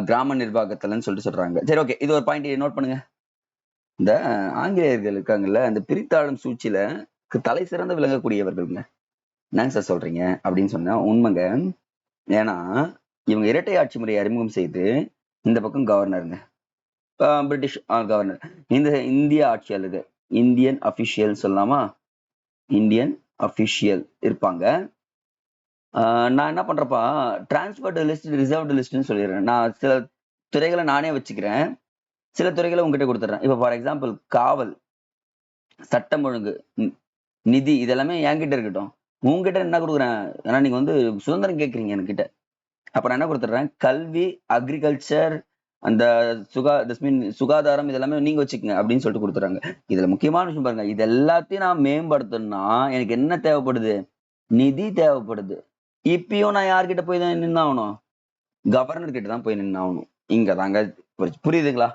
கிராம நிர்வாகத்துலன்னு சொல்றாங்க. சரி, ஓகே, இது ஒரு பாயிண்ட் நோட் பண்ணுங்க. இந்த ஆங்கிலேயர்கள் இருக்காங்கல்ல, அந்த பிரித்தாளும் சூழ்ச்சியில தலை சிறந்து விளங்கக்கூடியவர்கள்ங்க. என்னங்க சார் சொல்றீங்க அப்படின்னு சொன்னா உண்மைங்க. ஏன்னா இவங்க இரட்டை ஆட்சி முறையை அறிமுகம் செய்து இந்த பக்கம் கவர்னருங்க, பிரிட்டிஷ் கவர்னர், இந்த இந்திய ஆட்சியாளர்கள், இந்தியன் அபிஷியல் சொல்லலாமா, இந்தியன் அபிஷியல் இருப்பாங்க. நான் என்ன பண்றப்பா, டிரான்ஸ்பர்ட் லிஸ்ட், ரிசர்வ்டு லிஸ்ட்னு சொல்லிடுறேன். நான் சில துறைகளை நானே வச்சுக்கிறேன், சில துறைகளை உங்ககிட்ட கொடுத்துட்றேன். இப்ப ஃபார் எக்ஸாம்பிள் காவல், சட்டம் ஒழுங்கு, நிதி, இதெல்லாமே என்கிட்ட இருக்கட்டும். உங்ககிட்ட என்ன கொடுக்குறேன், ஏன்னா நீங்க வந்து சுதந்திரம் கேட்குறீங்க என்கிட்ட. அப்ப நான் என்ன கொடுத்துட்றேன், கல்வி, அக்ரிகல்ச்சர், அந்த சுகாதாரம், இதெல்லாமே நீங்க வச்சுக்கோங்க அப்படின்னு சொல்லிட்டு கொடுத்துறாங்க. இதுல முக்கியமான விஷயம் பாருங்க, இது எல்லாத்தையும் நான் மேம்படுத்தணும்னா எனக்கு என்ன தேவைப்படுது, நிதி தேவைப்படுது. இப்பயும் நான் யார்கிட்ட போய் தான் நின்னாகணும், கவர்னர் கிட்ட தான் போய் நின்னாகணும். இங்க தாங்க புரியுதுங்களா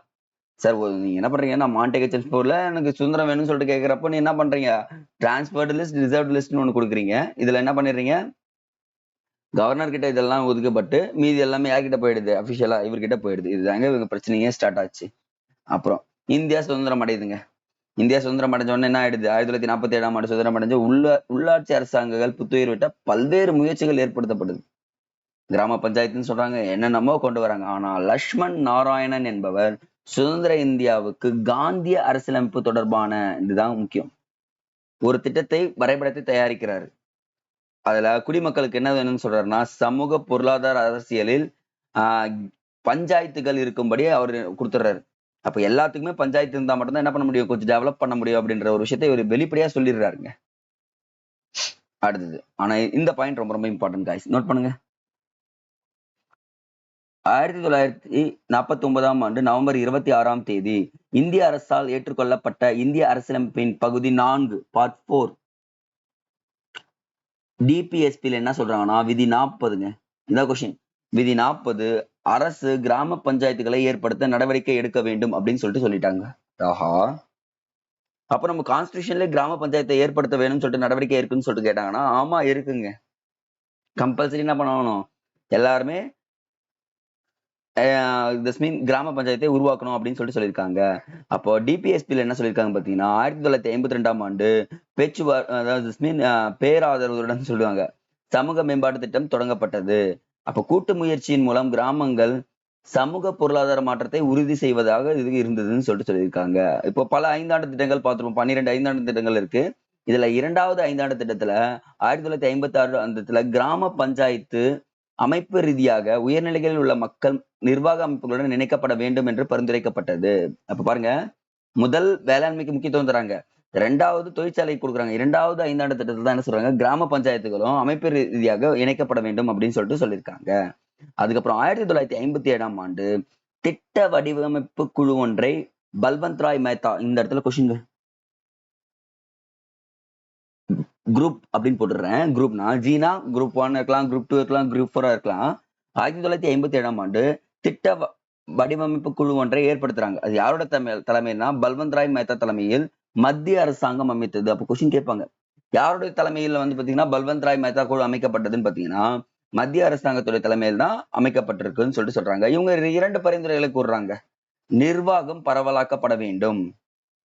சார்? நீங்க என்ன பண்றீங்க, நான் மாண்டேகோ செம்ஸ்போர்ட்ல எனக்கு சுதந்திரம் வேணும்னு சொல்லிட்டு கேட்கிறப்ப நீ என்ன பண்றீங்க, டிரான்ஸ்பர்ட் லிஸ்ட், ரிசர்வ்டு லிஸ்ட்னு ஒண்ணு கொடுக்குறீங்க. இதுல என்ன பண்ணிடுறீங்க, கவர்னர் கிட்ட இதெல்லாம் ஒதுக்கப்பட்டு மீதி எல்லாமே யார்கிட்ட போயிடுது, அபிஷியலா இவர்கிட்ட போயிடுது. இதுதாங்க இவங்க பிரச்சனையே ஸ்டார்ட் ஆச்சு. அப்புறம் இந்தியா சுதந்திரம் அடையுதுங்க. இந்தியா சுதந்திரம் அடைஞ்ச உடனே என்ன ஆயிடுது, 1947ஆம் ஆண்டு சுதந்திரம் அடைஞ்ச உள்ளாட்சி அரசாங்கங்கள் புத்துயிர் விட்ட பல்வேறு முயற்சிகள் ஏற்படுத்தப்படுது. கிராம பஞ்சாயத்துன்னு சொல்றாங்க, என்னென்னமோ கொண்டு வராங்க. ஆனா லட்சுமண் நாராயணன் என்பவர் சுதந்திர இந்தியாவுக்கு காந்திய அரசியலமைப்பு தொடர்பான, இதுதான் முக்கியம், ஒரு திட்டத்தை, வரைபடத்தை தயாரிக்கிறாரு. அதுல குடிமக்களுக்கு என்ன வேணும்னு சொல்றாருன்னா, சமூக பொருளாதார அரசியலில் பஞ்சாயத்துகள் இருக்கும்படி அவர் கொடுத்துறாரு. அப்ப எல்லாத்துக்குமே பஞ்சாயத்து இருந்தா மட்டும்தான் என்ன பண்ண முடியும், கொஞ்சம் டெவலப் பண்ண முடியும் அப்படின்ற ஒரு விஷயத்தை இவர் வெளிப்படையா சொல்லிடுறாருங்க. அடுத்தது, ஆனா இந்த பாயிண்ட் ரொம்ப ரொம்ப இம்பார்ட்டன்ட் காய்ஸ், நோட் பண்ணுங்க. 1949ஆம் ஆண்டு நவம்பர் 26ஆம் தேதி இந்திய அரசால் ஏற்றுக்கொள்ளப்பட்ட இந்திய அரசியலமைப்பின் பகுதி 4 பார்ட் 4 டிபிஎஸ்பில என்ன சொல்றாங்கன்னா, விதி 40ங்க. இந்த கொஸ்டின், விதி 40, அரசு கிராம பஞ்சாயத்துகளை ஏற்படுத்த நடவடிக்கை எடுக்க வேண்டும் அப்படின்னு சொல்லிட்டாங்க. ஆஹா, அப்ப நம்ம கான்ஸ்டிடியூஷன்ல கிராம பஞ்சாயத்தை ஏற்படுத்த வேணும்னு சொல்லிட்டு நடவடிக்கை இருக்குன்னு சொல்லிட்டு கேட்டாங்கன்னா, ஆமா இருக்குங்க. கம்பல்சரி என்ன பண்ணணும், எல்லாருமே கிராம பஞ்சாயத்தை உருவாக்கணும் அப்படின்னு சொல்லியிருக்காங்க. அப்போ டிபிஎஸ்பில என்ன சொல்லியிருக்காங்க பாத்தீங்கன்னா, 1952ஆம் ஆண்டு பேராதரவுடன் சொல்லுவாங்க, சமூக மேம்பாட்டு திட்டம் தொடங்கப்பட்டது. அப்ப கூட்டு முயற்சியின் மூலம் கிராமங்கள் சமூக பொருளாதார மாற்றத்தை உறுதி செய்வதாக இது இருந்ததுன்னு சொல்லியிருக்காங்க. இப்போ பல 5 ஆண்டு திட்டங்கள் பார்த்துருப்போம், 12 5 திட்டங்கள் இருக்கு. இதுல 2வது 5 திட்டத்துல 1956 அந்த கிராம பஞ்சாயத்து அமைப்பு ரீதியாக உயர்நிலைகளில் உள்ள மக்கள் நிர்வாக அமைப்புகளுடன் இணைக்கப்பட வேண்டும் என்று பரிந்துரைக்கப்பட்டது. அப்ப பாருங்க, முதல் வேளாண்மைக்கு முக்கியத்துவம் தராங்க, 2வது தொழிற்சாலை கொடுக்குறாங்க, 2வது 5 திட்டத்துல தான் என்ன சொல்றாங்க, கிராம பஞ்சாயத்துகளும் அமைப்பு ரீதியாக இணைக்கப்பட வேண்டும் அப்படின்னு சொல்லியிருக்காங்க. அதுக்கப்புறம் 1957ஆம் ஆண்டு திட்ட வடிவமைப்பு குழு ஒன்றை பல்வந்த் ராய் மேத்தா, இந்த இடத்துல கொஸ்டின், குரூப் அப்படின்னு போட்டுடுறேன். குரூப்னா ஜீனா குரூப் 1 இருக்கலாம், குரூப் 2 இருக்கலாம், குரூப் 4 இருக்கலாம். 1957ஆம் ஆண்டு திட்ட வடிவமைப்பு குழு ஒன்றை ஏற்படுத்துறாங்க. அது யாரோட தலைமையில்னா பல்வந்த் ராய் மேத்தா தலைமையில் மத்திய அரசாங்கம் அமைத்தது. அப்ப கொஸ்டின் கேட்பாங்க, யாருடைய தலைமையில் வந்து பாத்தீங்கன்னா பல்வந்த் ராய் மேத்தா குழு அமைக்கப்பட்டதுன்னு பாத்தீங்கன்னா மத்திய அரசாங்கத்துடைய தலைமையில் தான் அமைக்கப்பட்டிருக்குன்னு சொல்லிட்டு சொல்றாங்க. இவங்க 2 பரிந்துரைகளை கூறுறாங்க. நிர்வாகம் பரவலாக்கப்பட வேண்டும்.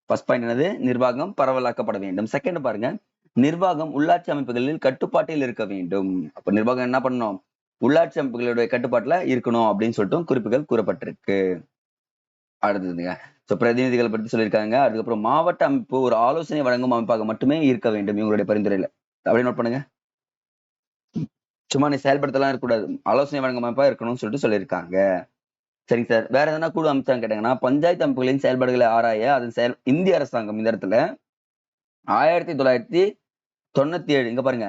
ஃபர்ஸ்ட் பாயிண்ட் என்னது? நிர்வாகம் பரவலாக்கப்பட வேண்டும். செகண்ட் பாருங்க, நிர்வாகம் உள்ளாட்சி அமைப்புகளில் கட்டுப்பாட்டில் இருக்க வேண்டும். அப்ப நிர்வாகம் என்ன பண்ணணும்? உள்ளாட்சி அமைப்புகளுடைய கட்டுப்பாட்டுல இருக்கணும் அப்படின்னு சொல்லிட்டு குறிப்புகள் கூறப்பட்டிருக்கு. அடுத்ததுங்க, பிரதிநிதிகளை பற்றி சொல்லியிருக்காங்க. அதுக்கப்புறம் மாவட்ட அமைப்பு ஒரு ஆலோசனை வழங்கும் அமைப்பாக மட்டுமே இருக்க வேண்டும் இவங்களுடைய பரிந்துரையில. அப்படியே நோட் பண்ணுங்க. சும்மா நீ செயல்படுத்தலாம் இருக்கக்கூடாது, ஆலோசனை வழங்கும் அமைப்பா இருக்கணும்னு சொல்லிட்டு சொல்லியிருக்காங்க. சரிங்க சார். வேற எதனா குழு அமைச்சாங்க கேட்டாங்கன்னா, பஞ்சாயத்து அமைப்புகளின் செயல்பாடுகளை ஆராய அதன் இந்திய அரசாங்கம் இந்த இடத்துல 1997 இங்க பாருங்க,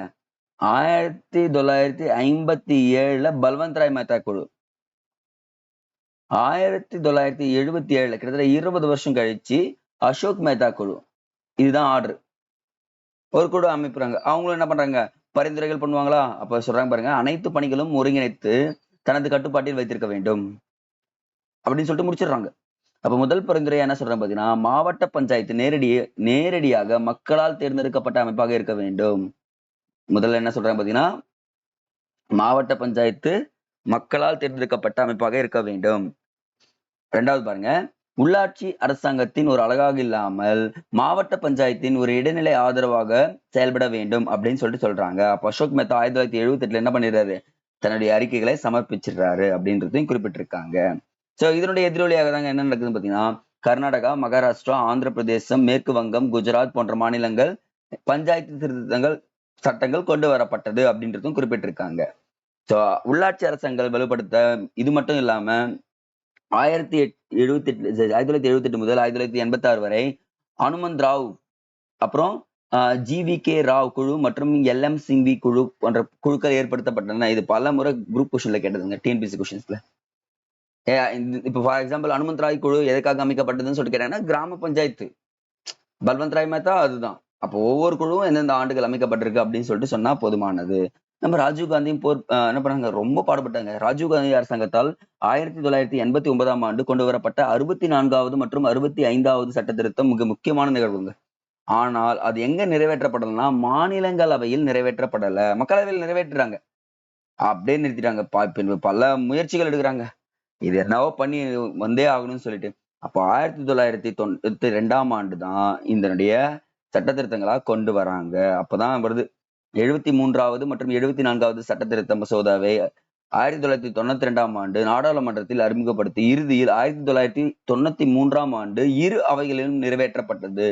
1957 பல்வந்த் ராய் மேத்தா குழு, 1977 கிட்டத்தட்ட 20 வருஷம் கழிச்சு அசோக் மேத்தா குழு, இதுதான் ஆர்டர். ஒரு குழு அமைப்புறாங்க. அவங்களும் என்ன பண்றாங்க? பரிந்துரைகள் பண்ணுவாங்களா? அப்ப சொல்றாங்க பாருங்க, அனைத்து பணிகளும் ஒருங்கிணைத்து தனது கட்டுப்பாட்டில் வைத்திருக்க வேண்டும் அப்படின்னு சொல்லிட்டு முடிச்சிடுறாங்க. அப்ப முதல் பரிந்துரை என்ன சொல்றாங்க பாத்தீங்கன்னா, மாவட்ட பஞ்சாயத்து நேரடியாக மக்களால் தேர்ந்தெடுக்கப்பட்ட அமைப்பாக இருக்க வேண்டும். முதல்ல என்ன சொல்றாங்க பாத்தீங்கன்னா, மாவட்ட பஞ்சாயத்து மக்களால் தேர்ந்தெடுக்கப்பட்ட அமைப்பாக இருக்க வேண்டும். இரண்டாவது பாருங்க, உள்ளாட்சி அரசாங்கத்தின் ஒரு அழகாக இல்லாமல் மாவட்ட பஞ்சாயத்தின் ஒரு இடைநிலை ஆதரவாக செயல்பட வேண்டும் அப்படின்னு சொல்லிட்டு சொல்றாங்க. அப்ப அசோக் மேத்தா 1978 என்ன பண்ணிடுறாரு? தன்னுடைய அறிக்கைகளை சமர்ப்பிச்சிடுறாரு அப்படின்றதையும் குறிப்பிட்டிருக்காங்க. சோ இதனுடைய எதிரொலியாக தாங்க என்ன நடக்குதுன்னு பாத்தீங்கன்னா, கர்நாடகா, மகாராஷ்டிரா, ஆந்திர பிரதேசம், மேற்கு வங்கம், குஜராத் போன்ற மாநிலங்கள் பஞ்சாயத்து சட்டங்கள் கொண்டு வரப்பட்டது அப்படின்றதும் குறிப்பிட்டிருக்காங்க. சோ உள்ளாட்சி அரசாங்கங்கள் வலுப்படுத்த இது மட்டும் இல்லாம 1978 முதல் 1986 வரை அனுமந்த் ராவ், அப்புறம் GVK ராவ் குழு மற்றும் LM சிங்வி குழு போன்ற குழுக்கள் ஏற்படுத்தப்பட்டன. இது பல முறை குரூப் கொஸ்டின்ல கேட்டதுங்க, TNPSC கொஸ்டின்ஸ்ல. இப்ப ஃபார் எக்ஸாம்பிள் அனுமந்த் ராய் குழு எதுக்காக அமைக்கப்பட்டதுன்னு சொல்லிட்டு கேட்டாங்கன்னா, கிராம பஞ்சாயத்து. பல்வந்த் ராய் மேத்தா அதுதான். அப்போ ஒவ்வொரு குழுவும் எந்தெந்த ஆண்டுகள் அமைக்கப்பட்டிருக்கு அப்படின்னு சொல்லிட்டு சொன்னா போதுமானது. நம்ம ராஜீவ் காந்தியும் என்ன பண்ணாங்க? ரொம்ப பாடுபட்டாங்க. ராஜீவ் காந்தி அரசாங்கத்தால் 1989ஆம் ஆண்டு கொண்டு வரப்பட்ட 64வது மற்றும் 65வது சட்ட திருத்தம் மிக முக்கியமான நிகழ்வுங்க. ஆனால் அது எங்க நிறைவேற்றப்படலன்னா, மாநிலங்களவையில் நிறைவேற்றப்படல. மக்களவையில் நிறைவேற்றுறாங்க, அப்படியே நிறுத்திட்டாங்க. பல முயற்சிகள் எடுக்கிறாங்க, இது என்னவோ பண்ணி வந்தே ஆகணும்னு சொல்லிட்டு. அப்போ 1992ஆம் ஆண்டு தான் இதனுடைய சட்ட திருத்தங்களா கொண்டு வராங்க. அப்பதான் வருது 73வது மற்றும் 74வது சட்ட திருத்த மசோதாவை 1992ஆம் ஆண்டு நாடாளுமன்றத்தில் அறிமுகப்படுத்தி இறுதியில் 1993ஆம் ஆண்டு இரு அவைகளிலும் நிறைவேற்றப்பட்டது.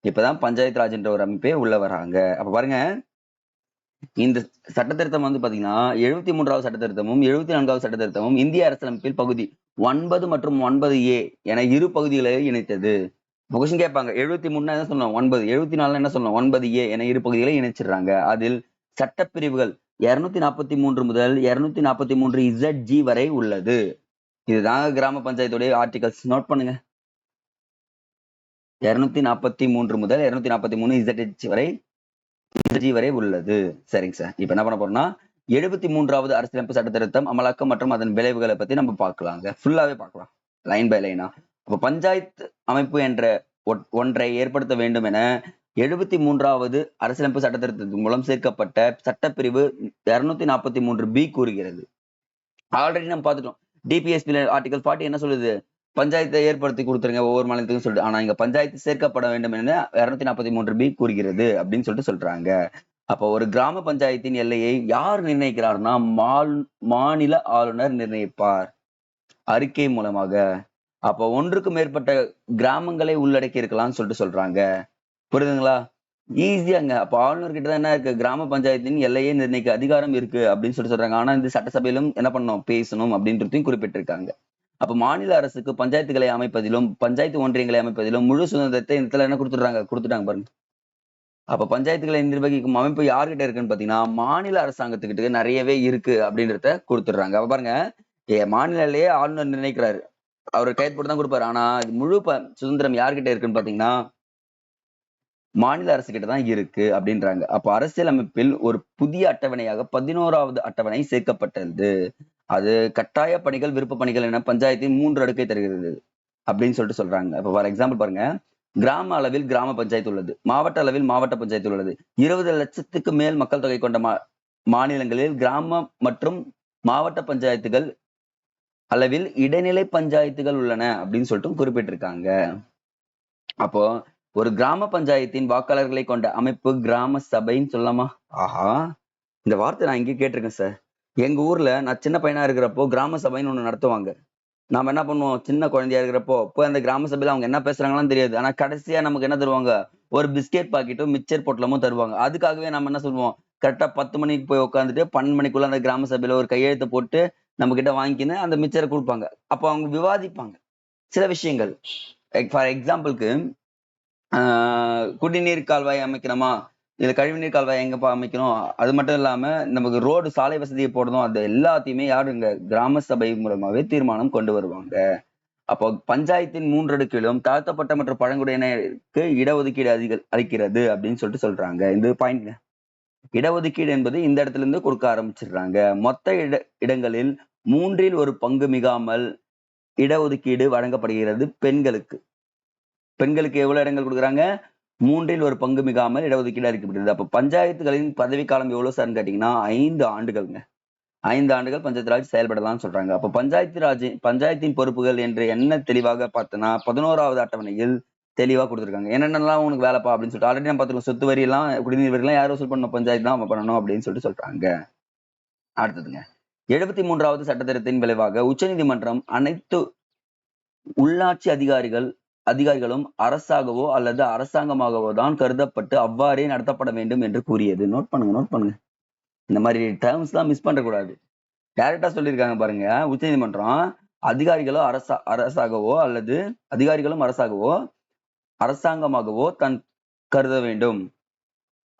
இப்பதான் பஞ்சாயத்து ராஜ் என்ற ஒரு அமைப்பே உள்ள வராங்க. அப்ப பாருங்க, இந்த சட்ட திருத்தம் வந்து பாத்தீங்கன்னா 73வது சட்ட திருத்தமும் 74வது சட்ட திருத்தமும் இந்திய அரசியலமைப்பில் பகுதி 9 மற்றும் 9A என இரு பகுதிகளை இணைத்தது. கொஸ்டின் கேட்பாங்க, 73 என்ன சொல்லணும்? 9. 74 என்ன சொல்லணும்? 9A என இரு பகுதிகளை இணைச்சிடுறாங்க. அதில் சட்டப்பிரிவுகள் 243 முதல் 243 ZG வரை உள்ளது. இதுதாங்க கிராம பஞ்சாயத்துடைய ஆர்டிகல்ஸ். நோட் பண்ணுங்க, 243 முதல் 243 ZG வரை உள்ளது. சரிங்க சார். இப்ப என்ன பண்ண போறோம்னா, 73வது அரசியலமைப்பு சட்ட திருத்தம் அமலாக்கம் மற்றும் அதன் விளைவுகளை பத்தி நம்ம பார்க்கலாங்க. ஃபுல்லாவே பார்க்கலாம், லைன் பை லைனா. அப்ப பஞ்சாயத்து அமைப்பு என்ற ஒன்றை ஏற்படுத்த வேண்டும் என 73வது அரசியலமைப்பு சட்ட திருத்தத்தின் மூலம் சேர்க்கப்பட்ட சட்டப்பிரிவு 243B கூறுகிறது. ஆல்ரெடி நம்ம பார்த்துட்டோம். DPSP ஆர்டிகல் 40 என்ன சொல்லுது? பஞ்சாயத்தை ஏற்படுத்தி கொடுத்துருங்க ஒவ்வொரு மாநிலத்துக்கும் சொல்லிட்டு. ஆனா இங்க பஞ்சாயத்து சேர்க்கப்பட வேண்டும் என 243B கூறுகிறது அப்படின்னு சொல்லிட்டு சொல்றாங்க. அப்போ ஒரு கிராம பஞ்சாயத்தின் எல்லையை யார் நிர்ணயிக்கிறார்னா, மாநில ஆளுநர் நிர்ணயிப்பார் அறிக்கை மூலமாக. அப்போ ஒன்றுக்கு மேற்பட்ட கிராமங்களை உள்ளடக்கி இருக்கலாம்னு சொல்லிட்டு சொல்றாங்க. புரியுதுங்களா? ஈஸியாங்க. அப்ப ஆளுநர் கிட்ட தான் என்ன இருக்கு? கிராம பஞ்சாயத்தின் எல்லையை நிர்ணயிக்க அதிகாரம் இருக்கு அப்படின்னு சொல்லிட்டு சொல்றாங்க. ஆனா இந்த சட்டசபையிலும் என்ன பண்ணணும்? பேசணும் அப்படின்றதையும் குறிப்பிட்டிருக்காங்க. அப்ப மாநில அரசுக்கு பஞ்சாயத்துகளை அமைப்பதிலும் பஞ்சாயத்து ஒன்றியங்களை அமைப்பதிலும் முழு சுதந்திரத்தை இந்த இடத்துல என்ன கொடுத்துட்டாங்க பாருங்க. அப்ப பஞ்சாயத்துகளை நிர்வகிக்கும் அமைப்பு யார்கிட்ட இருக்குன்னு பாத்தீங்கன்னா, மாநில அரசாங்கத்துக்கிட்ட நிறையவே இருக்கு அப்படின்றத கொடுத்துடுறாங்க. அப்ப பாருங்க, மாநிலையே ஆளுநர் நிர்ணயிக்கிறாரு, அவர் கையெழுத்து போட்டு தான் கொடுப்பாரு. ஆனா முழு சுதந்திரம் யார்கிட்ட இருக்குன்னு பாத்தீங்கன்னா, மாநில அரசு கிட்ட தான் இருக்கு அப்படின்றாங்க. அப்போ அரசியலமைப்பில் ஒரு புதிய அட்டவணையாக 11வது அட்டவணை சேர்க்கப்பட்டது. அது கட்டாய பணிகள், விருப்ப பணிகள் என பஞ்சாயத்தின் 3 அடுக்கை தருகிறது அப்படின்னு சொல்லிட்டு சொல்றாங்க. இப்போ ஃபார் எக்ஸாம்பிள் பாருங்க, கிராம அளவில் கிராம பஞ்சாயத்து உள்ளது, மாவட்ட அளவில் மாவட்ட பஞ்சாயத்து உள்ளது. 20 லட்சத்துக்கு மேல் மக்கள் தொகை கொண்ட மாநிலங்களில் கிராம மற்றும் மாவட்ட பஞ்சாயத்துகள் அளவில் இடைநிலை பஞ்சாயத்துகள் உள்ளன அப்படின்னு சொல்லிட்டு குறிப்பிட்டிருக்காங்க. அப்போ ஒரு கிராம பஞ்சாயத்தின் வாக்காளர்களை கொண்ட அமைப்பு கிராம சபைன்னு சொல்லலாமா? ஆஹா, இந்த வார்த்தை நான் இங்கே கேட்டிருக்கேன் சார். எங்க ஊர்ல நான் சின்ன பையனா இருக்கிறப்போ கிராம சபைன்னு ஒண்ணு நடத்துவாங்க. நாம என்ன பண்ணுவோம், சின்ன குழந்தையா இருக்கிறப்போ போய் அந்த கிராம சபையில அவங்க என்ன பேசுறாங்களான்னு தெரியாது. ஆனா கடைசியா நமக்கு என்ன தருவாங்க, ஒரு பிஸ்கெட் பாக்கெட்டும் மிச்சர் பொட்டலமும் தருவாங்க. அதுக்காகவே நம்ம என்ன சொல்லுவோம், கரெக்டா 10 மணிக்கு போய் உட்காந்துட்டு 12 மணிக்குள்ள அந்த கிராம சபையில ஒரு கையெழுத்து போட்டு நம்ம கிட்ட வாங்கிக்கின்னு அந்த மிச்சரை கொடுப்பாங்க. அப்போ அவங்க விவாதிப்பாங்க சில விஷயங்கள். ஃபார் எக்ஸாம்பிளுக்கு குடிநீர் கால்வாய் அமைக்கணுமா, இல்ல கழிவுநீர் கால்வாய் எங்கப்பா அமைக்கணும், அது மட்டும் இல்லாம நமக்கு ரோடு சாலை வசதியை போடணும், அது எல்லாத்தையுமே யாரு இங்க கிராம சபை மூலமாவே தீர்மானம் கொண்டு வருவாங்க. அப்போ பஞ்சாயத்தின் 3 அடுக்கிலும் தாழ்த்தப்பட்ட மற்றும் பழங்குடியினருக்கு இடஒதுக்கீடு அளிக்கிறது அப்படின்னு சொல்லிட்டு சொல்றாங்க. இந்த பாயிண்ட். இடஒதுக்கீடு என்பது இந்த இடத்துல இருந்து கொடுக்க ஆரம்பிச்சிடுறாங்க. மொத்த இடங்களில் 1/3 மிகாமல் இடஒதுக்கீடு வழங்கப்படுகிறது பெண்களுக்கு. பெண்களுக்கு எவ்வளவு இடங்கள் கொடுக்குறாங்க? 1/3 மிகாமல் இடஒதுக்கீடு அளிக்கப்படுகிறது. அப்ப பஞ்சாயத்துகளின் பதவிக்காலம் எவ்வளவு சார்னு கேட்டீங்கன்னா 5 ஆண்டுகள்ங்க. 5 ஆண்டுகள் பஞ்சாயத்து ராஜ் செயல்படலாம்னு சொல்றாங்க. அப்ப பஞ்சாயத்தின் பொறுப்புகள் என்று என்ன தெளிவாக பார்த்தோன்னா 11வது அட்டவணையில் தெளிவா கொடுத்துருக்காங்க. என்னென்னலாம் உனக்கு வேலைப்பா அப்படின்னு சொல்லிட்டு ஆல்ரெடி நம்ம பார்த்துருக்கோம். சொத்து வரி எல்லாம், குடிநீர் வரி எல்லாம் யார் வசூல் பண்ணணும்? பஞ்சாயத்து தான் பண்ணணும் அப்படின்னு சொல்லிட்டு சொல்றாங்க. அடுத்ததுங்க, 73வது சட்டத்திட்டத்தின் விளைவாக உச்சநீதிமன்றம் அனைத்து உள்ளாட்சி அதிகாரிகளும் அரசாகவோ அல்லது அரசாங்கமாகவோ தான் கருதப்பட்டு அவ்வாறே நடத்தப்பட வேண்டும் என்று கூறியது. நோட் பண்ணுங்க. இந்த மாதிரி டேர்ம்ஸ் எல்லாம் மிஸ் பண்ணக்கூடாது. டைரக்டா சொல்லியிருக்காங்க பாருங்க. உச்சநீதிமன்றம் அதிகாரிகளும் அரசாகவோ அரசாங்கமாகவோ தான் கருத வேண்டும்,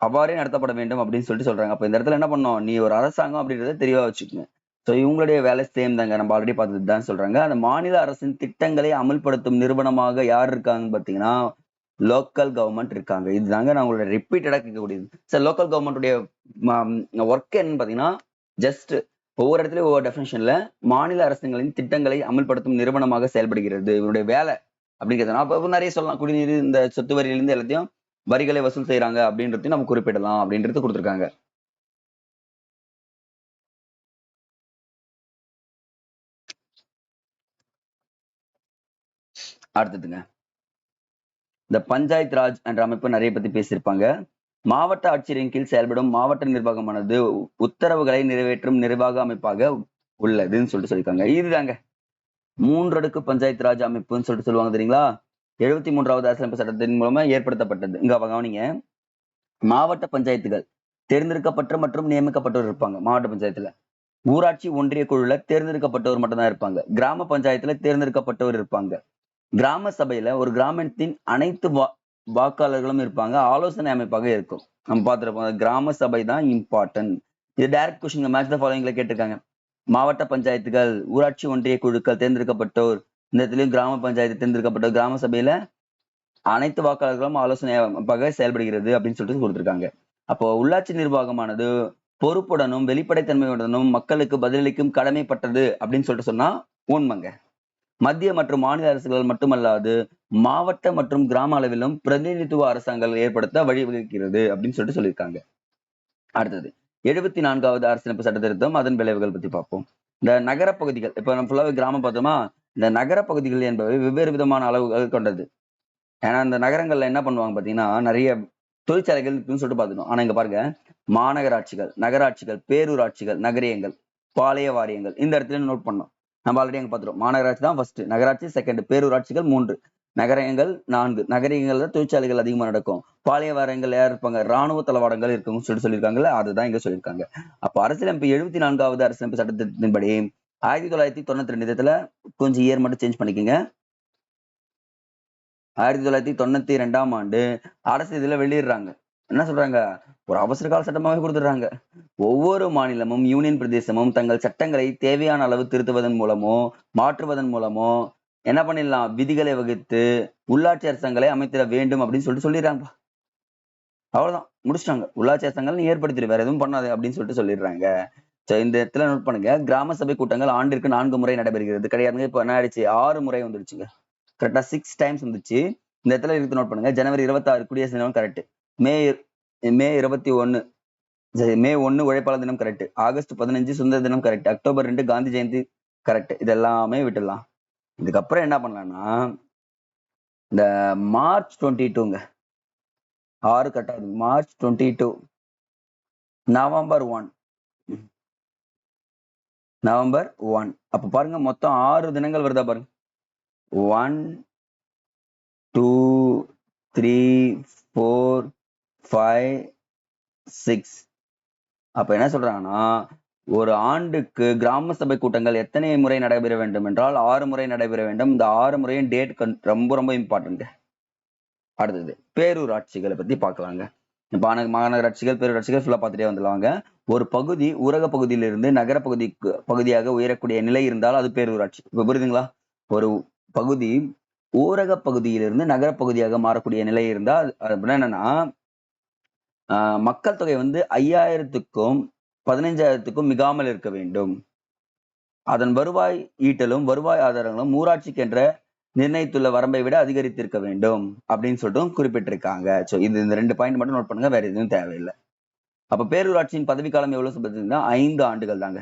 அவ்வாறே நடத்தப்பட வேண்டும் அப்படின்னு சொல்லிட்டு சொல்றாங்க. அப்ப இந்த இடத்துல என்ன பண்ணோம், நீ ஒரு அரசாங்கம் அப்படின்றத தெளிவா வச்சுக்கோங்க. ஸோ இவங்களுடைய வேலை சேம் தாங்க, நம்ம ஆல்ரெடி பார்த்தது தான் சொல்றாங்க. அந்த மாநில அரசின் திட்டங்களை அமல்படுத்தும் நிறுவனமாக யார் இருக்காங்கன்னு பார்த்தீங்கன்னா லோக்கல் கவர்மெண்ட் இருக்காங்க. இதுதாங்க நான் உங்களோட ரிப்பீட்டடா கேட்கக்கூடியது. சார் லோக்கல் கவர்மெண்ட்டுடைய ஒர்க் என்னன்னு பார்த்தீங்கன்னா ஜஸ்ட் ஒவ்வொரு இடத்துலயும் ஒவ்வொரு டெஃபினேஷன்ல மாநில அரசுகளின் திட்டங்களை அமல்படுத்தும் நிறுவனமாக செயல்படுகிறது இவருடைய வேலை அப்படிங்கிறது. அப்ப நிறைய சொல்லலாம், குடிநீர் இந்த சொத்து வரியிலிருந்து எல்லாத்தையும் வரிகளை வசூல் செய்யறாங்க அப்படின்றதையும் நம்ம குறிப்பிடலாம் அப்படின்றது கொடுத்துருக்காங்க. அடுத்ததுங்க, இந்த பஞ்சாயத் ராஜ் என்ற அமைப்பு நிறைய பத்தி பேசியிருப்பாங்க. மாவட்ட ஆட்சியரின் கீழ் செயல்படும் மாவட்ட நிர்வாகமானது உத்தரவுகளை நிறைவேற்றும் நிர்வாக அமைப்பாக உள்ளதுன்னு சொல்லிட்டு சொல்லியிருக்காங்க. இதுதாங்க 3 அடுக்கு பஞ்சாயத்து ராஜ் அமைப்புன்னு சொல்லிட்டு சொல்லுவாங்க தெரியுங்களா. 73வது அரசியலமைப்பு சட்டத்தின் மூலமா ஏற்படுத்தப்பட்டது. இங்க கவனிங்க, மாவட்ட பஞ்சாயத்துகள் தேர்ந்தெடுக்கப்பட்ட மற்றும் நியமிக்கப்பட்டவர் இருப்பாங்க. மாவட்ட பஞ்சாயத்துல ஊராட்சி ஒன்றிய குழுல தேர்ந்தெடுக்கப்பட்டவர் மட்டும்தான் இருப்பாங்க. கிராம பஞ்சாயத்துல தேர்ந்தெடுக்கப்பட்டவர் இருப்பாங்க. கிராம சபையில ஒரு கிராமத்தின் அனைத்து வாக்காளர்களும் இருப்பாங்க. ஆலோசனை அமைப்பாக இருக்கும். நம்ம பார்த்துருப்போம், கிராம சபை தான் இம்பார்ட்டன்ட். இது டைரக்ட் கொஸ்டின் மேட்ச் த ஃபாலோயிங்ல கேட்டிருக்காங்க. மாவட்ட பஞ்சாயத்துகள், ஊராட்சி ஒன்றிய குழுக்கள் தேர்ந்தெடுக்கப்பட்டோர், இந்த இடத்துலயும் கிராம பஞ்சாயத்து தேர்ந்தெடுக்கப்பட்ட கிராம சபையில அனைத்து வாக்காளர்களும் ஆலோசனை அமைப்பாக செயல்படுகிறது அப்படின்னு சொல்லிட்டு கொடுத்திருக்காங்க. அப்போ உள்ளாட்சி நிர்வாகமானது பொறுப்புடனும் வெளிப்படைத்தன்மையுடனும் மக்களுக்கு பதிலளிக்கும் கடமைப்பட்டது அப்படின்னு சொல்லிட்டு சொன்னா உண்மைங்க. மத்திய மற்றும் மாநில அரசுகள் மட்டுமல்லாது மாவட்ட மற்றும் கிராம அளவிலும் பிரதிநிதித்துவ அரசாங்கங்கள் ஏற்படுத்த வழிவகுக்கிறது அப்படின்னு சொல்லிட்டு சொல்லியிருக்காங்க. அடுத்தது 74வது அரசியலமைப்பு சட்ட திருத்தம், அதன் விளைவுகள் பத்தி பார்ப்போம். இந்த நகர பகுதிகள், இப்ப நம்ம ஃபுல்லாவே கிராமம் பார்த்தோமா, இந்த நகர பகுதிகள் என்பவை வெவ்வேறு விதமான அளவுகள் கொண்டது. ஏன்னா இந்த நகரங்கள்ல என்ன பண்ணுவாங்க பாத்தீங்கன்னா நிறைய தொழிற்சாலைகள் இருக்குன்னு சொல்லிட்டு பார்த்துட்டோம். ஆனா இங்க பாருங்க, மாநகராட்சிகள், நகராட்சிகள், பேரூராட்சிகள், நகரியங்கள், பாளைய வாரியங்கள், இந்த இடத்துல நோட் பண்ணோம். நம்ம ஆல்ரெடி அங்க பார்த்துட்டோம். மாநகராட்சி தான் ஃபர்ஸ்ட், நகராட்சி செகண்ட், பேரூராட்சிகள் 3, நகரங்கள் 4. நகரியங்கள்ல தொழிற்சாலைகள் அதிகமா நடக்கும். பாளைய வாரியங்கள் யார் இருப்பாங்க, ராணுவ தளவாடங்கள் இருக்குன்னு சொல்லிட்டு சொல்லியிருக்காங்கல்ல, அதுதான் இங்க சொல்லியிருக்காங்க. அப்ப அரசியலமைப்பு 74வது அரசியலமைப்பு சட்டத்தின்படி 1992 இதுல கொஞ்சம் இயர் மட்டும் சேஞ்ச் பண்ணிக்கோங்க. 1992ஆம் ஆண்டு அரசு இதுல வெளியிடுறாங்க. என்ன சொல்றாங்க, ஒரு அவசர கால சட்டமாவே கொடுத்துடுறாங்க. ஒவ்வொரு மாநிலமும் யூனியன் பிரதேசமும் தங்கள் சட்டங்களை தேவையான அளவு திருத்துவதன் மூலமோ மாற்றுவதன் மூலமோ என்ன பண்ணிடலாம், விதிகளை வகுத்து உள்ளாட்சி அரசாங்கங்களை அமைத்திட வேண்டும் அப்படின்னு சொல்லிடுறாங்க. அவ்வளவுதான், முடிச்சிட்டாங்க. உள்ளாட்சி அரசாங்கம் நீ ஏற்படுத்திடு, வேற எதுவும் பண்ணாது அப்படின்னு சொல்லிட்டு சொல்லிடுறாங்க. இந்த இடத்துல நோட் பண்ணுங்க, கிராம சபை கூட்டங்கள் ஆண்டிற்கு 4 முறை நடைபெறுகிறது கிடையாதுங்க. இப்ப என்ன ஆயிடுச்சு, 6 முறை வந்துருச்சுங்க. கரெக்டா 6 டைம்ஸ் வந்துச்சு. இந்த இடத்துல இருக்கு, நோட் பண்ணுங்க. ஜனவரி 26 குடியரசு தினம் கரெக்ட். மே மே 21 மே 1 உழைப்பாளர் தினம் கரெக்ட். ஆகஸ்ட் 15 சுதந்திர தினம் correct. October 2 Gandhi Jayanti correct. இது எல்லாமே விட்டுடலாம். இதுக்கப்புறம் என்ன பண்ணலாம்னா, இந்த மார்ச் 22ங்க, 6 கரெக்டா, மார்ச் 22, நவம்பர் 1, நவம்பர் 1. அப்ப பாருங்க, மொத்தம் 6 தினங்கள் வருதா பாருங்க. 1 2 3 4 5 6. அப்ப என்ன சொல்றாங்கன்னா, ஒரு ஆண்டுக்கு கிராம சபை கூட்டங்கள் எத்தனை முறை நடைபெற வேண்டும் என்றால் 6 முறை நடைபெற வேண்டும். இந்த 6 முறையும் டேட் ரொம்ப ரொம்ப இம்பார்ட்டன்ட். அடுத்தது பேரூராட்சிகளை பத்தி பார்க்கலாங்க. இப்ப மாநகராட்சிகள், பேரூராட்சிகள் ஃபுல்லா பார்த்துட்டே வந்துடலாங்க. ஒரு பகுதி ஊரக பகுதியிலிருந்து நகர பகுதியாக உயரக்கூடிய நிலை இருந்தால் அது பேரூராட்சி. இப்ப புரியுதுங்களா? ஒரு பகுதி ஊரக பகுதியிலிருந்து நகர பகுதியாக மாறக்கூடிய நிலை இருந்தால் அப்படின்னா என்னன்னா, மக்கள் தொகை வந்து 5000க்கும் 15,000க்கும் மிகாமல் இருக்க வேண்டும். அதன் வருவாய் ஈட்டலும் வருவாய் ஆதாரங்களும் ஊராட்சிக்கு என்ற நிர்ணயித்துள்ள வரம்பை விட அதிகரித்திருக்க வேண்டும் அப்படின்னு சொல்லிட்டு குறிப்பிட்டிருக்காங்க. சோ இது இந்த 2 பாயிண்ட் மட்டும் நோட் பண்ணுங்க, வேற எதுவும் தேவையில்லை. அப்ப பேரூராட்சியின் பதவிக்காலம் எவ்வளவு பார்த்தீங்கன்னா 5 ஆண்டுகள் தாங்க.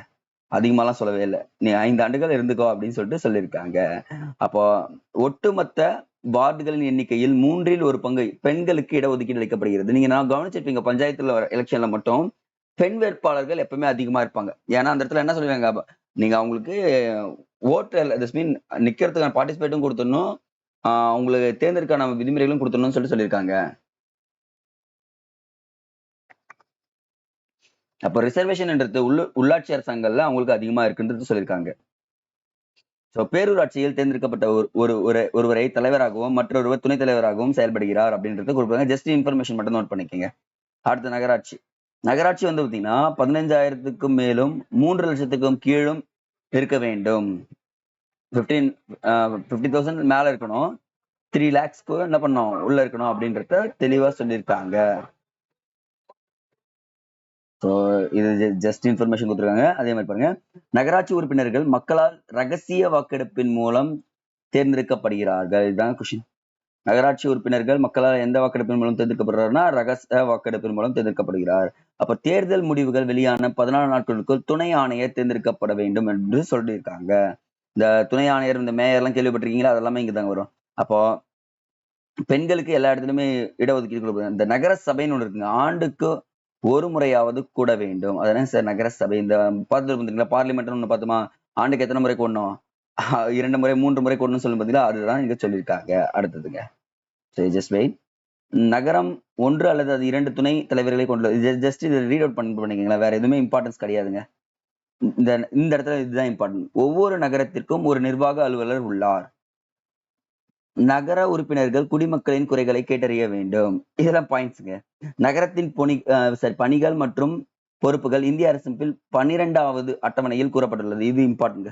அதிகமாலாம் சொல்லவே இல்லை, நீ 5 ஆண்டுகள் இருந்துக்கோ அப்படின்னு சொல்லிட்டு சொல்லியிருக்காங்க. அப்போ ஒட்டுமொத்த வார்டுகளின் எண்ணிக்கையில் 1/3 பெண்களுக்கு இடஒதுக்கீடு அளிக்கப்படுகிறது. நீங்க நான் கவனிச்சிருப்பீங்க, பஞ்சாயத்துல வர எலெக்ஷன்ல மட்டும் பெண் வேட்பாளர்கள் எப்பவுமே அதிகமா இருப்பாங்க. ஏன்னா அந்த இடத்துல என்ன சொல்லுவாங்க, நீங்க அவங்களுக்கு ஓட்டு மீன் நிக்கிறதுக்கான பார்ட்டிசிபேட்டும் கொடுத்துடணும், அவங்களுக்கு தேர்ந்தெடுக்கான விதிமுறைகளும் கொடுத்துடணும்னு சொல்லிட்டு சொல்லியிருக்காங்க. அப்ப ரிசர்வேஷன்ன்றது உள்ளாட்சி அரசாங்கங்கள்ல அவங்களுக்கு அதிகமா இருக்குன்றது சொல்லியிருக்காங்க. பேரூராட்சியில் தேர்ந்தெடுக்கப்பட்ட ஒருவரை தலைவராகவும் மற்றொருவர் துணைத் தலைவராகவும் செயல்படுகிறார் அப்படின்றது கொடுப்பாங்க. ஜஸ்ட் இன்ஃபர்மேஷன் மட்டும் நோட் பண்ணிக்கோங்க. அடுத்த நகராட்சி. நகராட்சி வந்து பாத்தீங்கன்னா 15,000க்கும் மேலும் 3 லட்சத்துக்கும் கீழும் இருக்க வேண்டும். 50,000 மேல இருக்கணும், 3 lakhsக்கு என்ன பண்ணணும், உள்ள இருக்கணும் அப்படின்றத தெளிவா சொல்லியிருக்காங்க. இது ஜஸ்ட் இன்ஃபர்மேஷன் கொடுத்துருக்காங்க. அதே மாதிரி பாருங்க, நகராட்சி உறுப்பினர்கள் மக்களால் ரகசிய வாக்கெடுப்பின் மூலம் தேர்ந்தெடுக்கப்படுகிறார்கள். இதுதான் கொஸ்டின். நகராட்சி உறுப்பினர்கள் மக்களால் எந்த வாக்கெடுப்பின் மூலம் தேர்ந்தெடுக்கப்படுறாருன்னா ரகசிய வாக்கெடுப்பின் மூலம் தேர்ந்தெடுக்கப்படுகிறார். அப்ப தேர்தல் முடிவுகள் வெளியான 14 நாட்களுக்குள் துணை ஆணையர் தேர்ந்தெடுக்கப்பட வேண்டும் என்று சொல்லியிருக்காங்க. இந்த துணை ஆணையர், இந்த மேயர் எல்லாம் கேள்விப்பட்டிருக்கீங்களா? அதெல்லாமே இங்கதாங்க வரும். அப்போ பெண்களுக்கு எல்லா இடத்துலயுமே இடஒதுக்கீடு கொடுப்பாங்க. இந்த நகர சபைன்னு ஒண்ணு இருக்குங்க, ஆண்டுக்கு ஒரு முறையாவது கூட வேண்டும். அதான் சார் நகர சபை. இந்த பார்த்துருப்பீங்களா, பார்லிமெண்ட் ஒண்ணு பார்த்தோமா, ஆண்டுக்கு எத்தனை முறை கூடணும், 2 முறை 3 முறை கூடணும் சொல்லும் பார்த்தீங்களா, அதுதான் இங்க சொல்லியிருக்காங்க. அடுத்ததுங்க, ஜஸ்ட் வெயிட். நகரம் 1 அல்லது அது 2 துணை தலைவர்களை கொண்டுள்ளது. ஜஸ்ட் இதை ரீட் அவுட் பண்ணிக்கீங்களா, வேற எதுவுமே இம்பார்ட்டன்ஸ் கிடையாதுங்க. இந்த இடத்துல இதுதான் இம்பார்ட்டன்ட். ஒவ்வொரு நகரத்திற்கும் ஒரு நிர்வாக அலுவலர் உள்ளார். நகர உறுப்பினர்கள் குடிமக்களின் குறைகளை கேட்டறிய வேண்டும். இதெல்லாம் பாயிண்ட்ஸ்ங்க. நகரத்தின் பணிகள் மற்றும் பொறுப்புகள் இந்திய அரசியல் 12வது அட்டவணையில் கூறப்பட்டுள்ளது. இது இம்பார்ட்டன்ட்.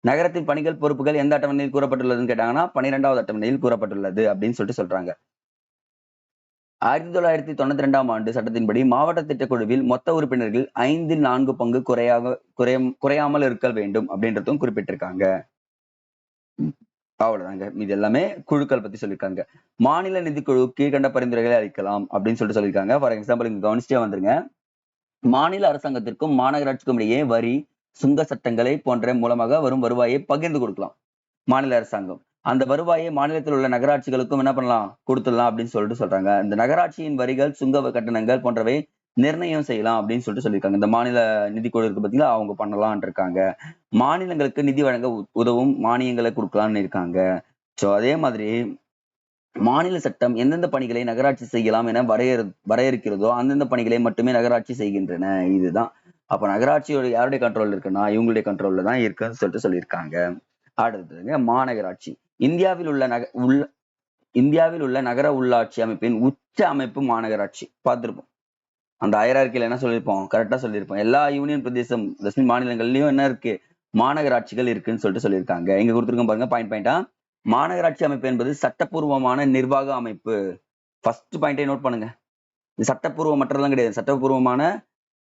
நகரத்தின் பணிகள் பொறுப்புகள் எந்த அட்டவணையில் கூறப்பட்டுள்ளதுன்னு கேட்டாங்கன்னா 12வது அட்டவணையில் கூறப்பட்டுள்ளது அப்படின்னு சொல்லிட்டு சொல்றாங்க. 1992ஆம் ஆண்டு சட்டத்தின்படி மாவட்ட திட்டக்குழுவில் மொத்த உறுப்பினர்கள் 4 பங்கு குறையாமல் இருக்க வேண்டும் அப்படின்றதும் குறிப்பிட்டிருக்காங்க. அவ்வளவுதாங்க. இது எல்லாமே குழுக்கள் பத்தி சொல்லியிருக்காங்க. மாநில நிதிக்குழு கீழ்கண்ட பரிந்துரைகளை அளிக்கலாம் அப்படின்னு சொல்லிட்டு சொல்லியிருக்காங்க. ஃபார் எக்ஸாம்பிள் இங்க கவனிச்சுட்டே வந்துருங்க. மாநில அரசாங்கத்திற்கும் மாநகராட்சிக்கும் இடையே வரி, சுங்க சட்டங்களை போன்ற மூலமாக வரும் வருவாயை பகிர்ந்து கொடுக்கலாம். மாநில அரசாங்கம் அந்த வருவாயை மாநிலத்தில் உள்ள நகராட்சிகளுக்கும் என்ன பண்ணலாம், கொடுத்துடலாம் அப்படின்னு சொல்லிட்டு சொல்றாங்க. இந்த நகராட்சியின் வரிகள், சுங்க கட்டணங்கள் போன்றவை நிர்ணயம் செய்யலாம் அப்படின்னு சொல்லிட்டு சொல்லியிருக்காங்க. இந்த மாநில நிதிக்குழு இருக்கு பார்த்தீங்களா, அவங்க பண்ணலாம்னு இருக்காங்க. மாநிலங்களுக்கு நிதி வழங்க உதவும் மானியங்களை கொடுக்கலாம்னு இருக்காங்க. சோ அதே மாதிரி மாநில சட்டம் எந்தெந்த பணிகளை நகராட்சி செய்யலாம் என வரையறுக்கிறதோ அந்தந்த பணிகளை மட்டுமே நகராட்சி செய்கின்றன. இதுதான். அப்ப நகராட்சியோட யாருடைய கண்ட்ரோல் இருக்குன்னா இவங்களுடைய கண்ட்ரோல்ல தான் இருக்குன்னு சொல்லிட்டு சொல்லியிருக்காங்க. அடுத்ததுங்க மாநகராட்சி. இந்தியாவில் உள்ள நகர உள்ளாட்சி அமைப்பின் உச்ச அமைப்பு மாநகராட்சி. பார்த்திருப்போம். அந்த ஹைரார்க்கில என்ன சொல்லியிருப்போம், கரெக்டா சொல்லியிருப்போம். எல்லா யூனியன் பிரதேசம் மாநிலங்கள்லயும் என்ன இருக்கு, மாநகராட்சிகள் இருக்குன்னு சொல்லிட்டு சொல்லியிருக்காங்க. இங்க கொடுத்துருக்கோம் பாருங்க, பாயிண்டா. மாநகராட்சி அமைப்பு என்பது சட்டப்பூர்வமான நிர்வாக அமைப்பு. ஃபர்ஸ்ட் பாயிண்டை நோட் பண்ணுங்க. இது சட்டப்பூர்வமற்றதெல்லாம் கிடையாது, சட்டப்பூர்வமான